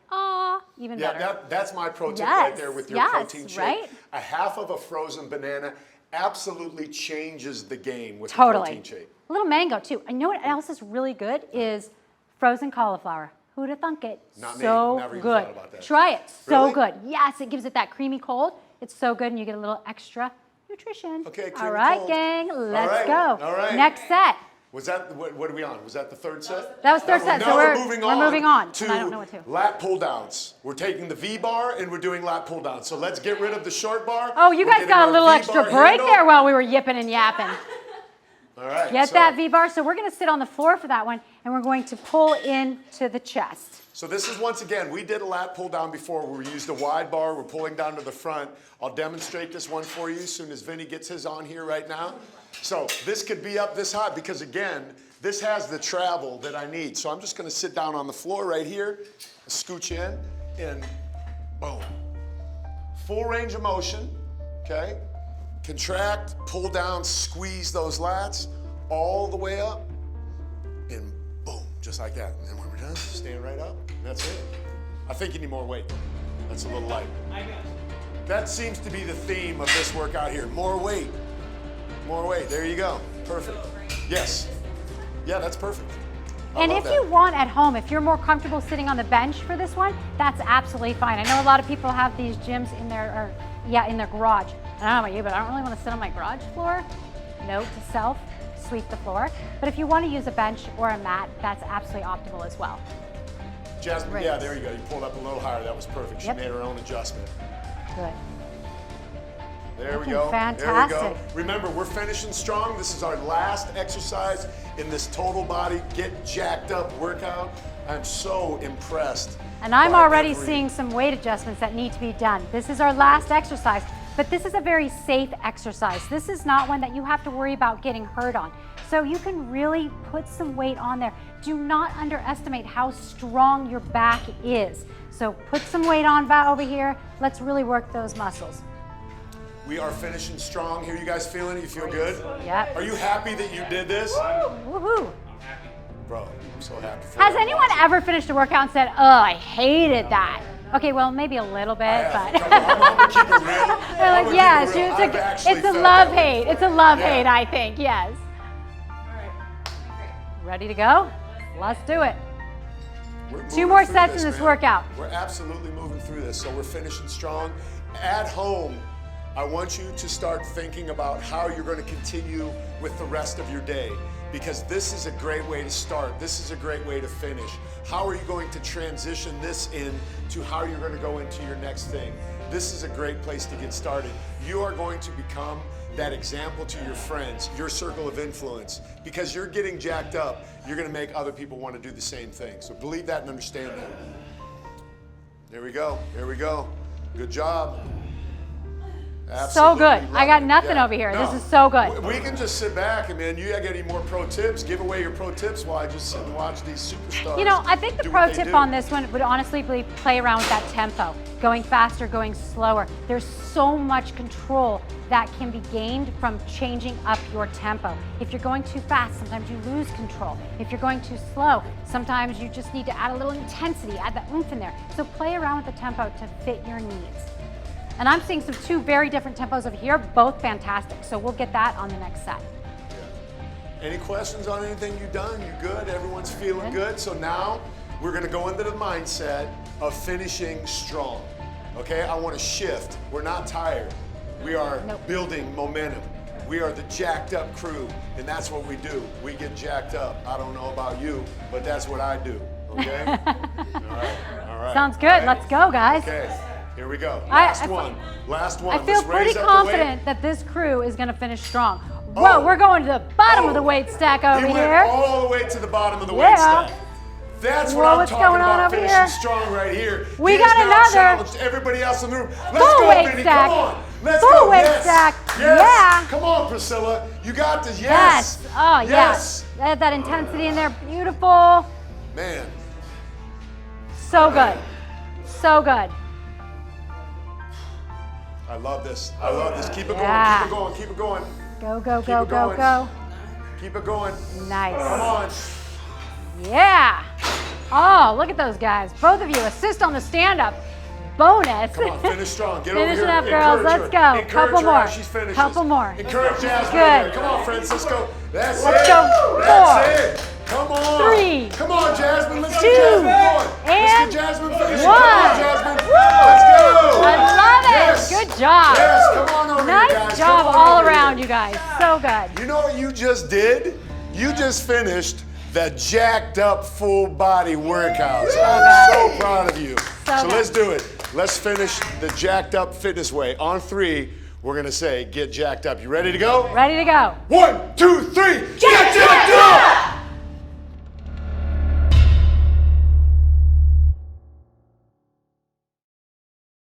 even better. Yeah, that's my pro tip right Yes, there with your yes, protein shake. right? A half of a frozen banana absolutely changes the game with the Totally. protein shake. A little mango too. I know what else is really good is frozen cauliflower. Who'd have thunk it? Not me. So Never even good. thought about that. Try it. So Really? good. Yes, it gives it that creamy cold. It's so good, and you get a little extra nutrition. Okay, All creamy right, cold. gang. All Let's right, go. all right. Next set. Was that, what are we on? Was that the third set? That was third set, Now so we're we're moving on to, and I don't know what to. lat pull downs. We're taking the V-bar and we're doing lat pull downs. So let's get rid of the short bar. Oh, you We're guys getting got a our little V-bar extra break handle. there while we were yipping and yapping. All right. Get so, that V-bar. So we're going to sit on the floor for that one, and we're going to pull into the chest. So this is, once again, we did a lat pull down before where we used a wide bar. We're pulling down to the front. I'll demonstrate this one for you as soon as Vinny gets his on here right now. So this could be up this high because, again, this has the travel that I need. So I'm just going to sit down on the floor right here, scooch in, and boom. Full range of motion, okay? Contract, pull down, squeeze those lats all the way up, and boom, just like that. And then when we're done, stand right up, and that's it. I think you need more weight. That's a little light. That seems to be the theme of this workout here. More weight. More weight. There you go. Perfect. Yes. Yeah, that's perfect. I And love if that. you want at home, if you're more comfortable sitting on the bench for this one, that's absolutely fine. I know a lot of people have these gyms in their garage. And I don't know about you, but I don't really want to sit on my garage floor. Note to self, sweep the floor. But if you want to use a bench or a mat, that's absolutely optimal as well. Jasmine, Great. yeah, there you go. You pulled up a little higher. That was perfect. She Yep. made her own adjustment. Good. There we Looking go. fantastic. There we go. Remember, we're finishing strong. This is our last exercise in this total body get jacked up workout. I'm so impressed. And I'm by already every- seeing some weight adjustments that need to be done. This is our last exercise, but this is a very safe exercise. This is not one that you have to worry about getting hurt on. So you can really put some weight on there. Do not underestimate how strong your back is. So put some weight on over here. Let's really work those muscles. We are finishing strong here. You guys feeling it? You feel good? Yep. Are you happy that you did this? Woohoo! Bro, I'm so happy for Has you. anyone ever finished a workout and said, oh, I hated that? Okay, well, maybe a little bit, I but. have. I'm gonna keep it real. They're I'm like, gonna yes, keep it real. it's I've actually a felt love that. hate. It's a love Yeah. hate, I think, yes. Ready to go? Let's do it. We're Two moving more through sets in this man. workout. We're absolutely moving through this. So we're finishing strong. At home, I want you to start thinking about how you're going to continue with the rest of your day, because this is a great way to start. This is a great way to finish. How are you going to transition this in to how you're going to go into your next thing? This is a great place to get started. You are going to become that example to your friends, your circle of influence. Because you're getting jacked up, you're going to make other people want to do the same thing. So believe that and understand that. There we go. There we go. Good job. So good. Love I got it. nothing over here. This is so good. We can just sit back and, man, you got any more pro tips? Give away your pro tips while I just sit and watch these superstars. You know, I think the do pro what they tip do. on this one would honestly be play around with that tempo, going faster, going slower. There's so much control that can be gained from changing up your tempo. If you're going too fast, sometimes you lose control. If you're going too slow, sometimes you just need to add a little intensity, add the oomph in there. So play around with the tempo to fit your needs. And I'm seeing some two very different tempos over here, both fantastic. So we'll get that on the next set. Any questions on anything you've done? You good? Everyone's feeling good? So now we're going to go into the mindset of finishing strong. Okay, I want to shift. We're not tired. We are building momentum. We are the jacked up crew, and that's what we do. We get jacked up. I don't know about you, but that's what I do. Okay? All right. Sounds good. Let's go, guys. Okay. Here we go. Last one. I feel Let's pretty raise up the confident that this crew is going to finish strong. Whoa, we're going to the bottom of the weight stack over You went here. all the way to the bottom of the weight stack. That's what I'm what's talking going on about, over finishing here? strong right here. We He has got now another challenged everybody else in the room. Let's full go, weight Vinny. stack. Come on. Let's Full go. weight Yes. stack. Yes. Yeah. Come on, Priscilla. You got this. Yes. Yes. Oh, yes. yeah. That intensity in there. Beautiful. Man. So good. So good. I love this. I love this. Keep it Yeah. going. Keep it going. Keep it going. Go, go, Keep go, it go, going. go. Keep it going. Nice. Come on. Yeah. Oh, look at those guys. Both of you assist on the stand-up. Bonus. Come on, finish strong. Get Finish over it here. up, girls. Encourage Let's her. go. Encourage Couple her more. as she finishes. Couple more. Encourage Jasmine. Good. Come on, Francisco. That's Let's it. go. That's 4, it. Come on. 3, Come on, Jasmine. Let's 2, get Jasmine going. Let's and get Jasmine finishing. 1. Come on, Jasmine. Woo! Let's go. I love it. Yes. Good job. Yes, come on over Nice here, guys. job Come on all over around, here. you guys. So good. You know what you just did? You just finished the jacked up full body workout. So I'm so proud of you. So good. let's do it. Let's finish the jacked up fitness way. On 3, we're gonna say, get jacked up. You ready to go? Ready to go. 1, 2, 3, get jacked up!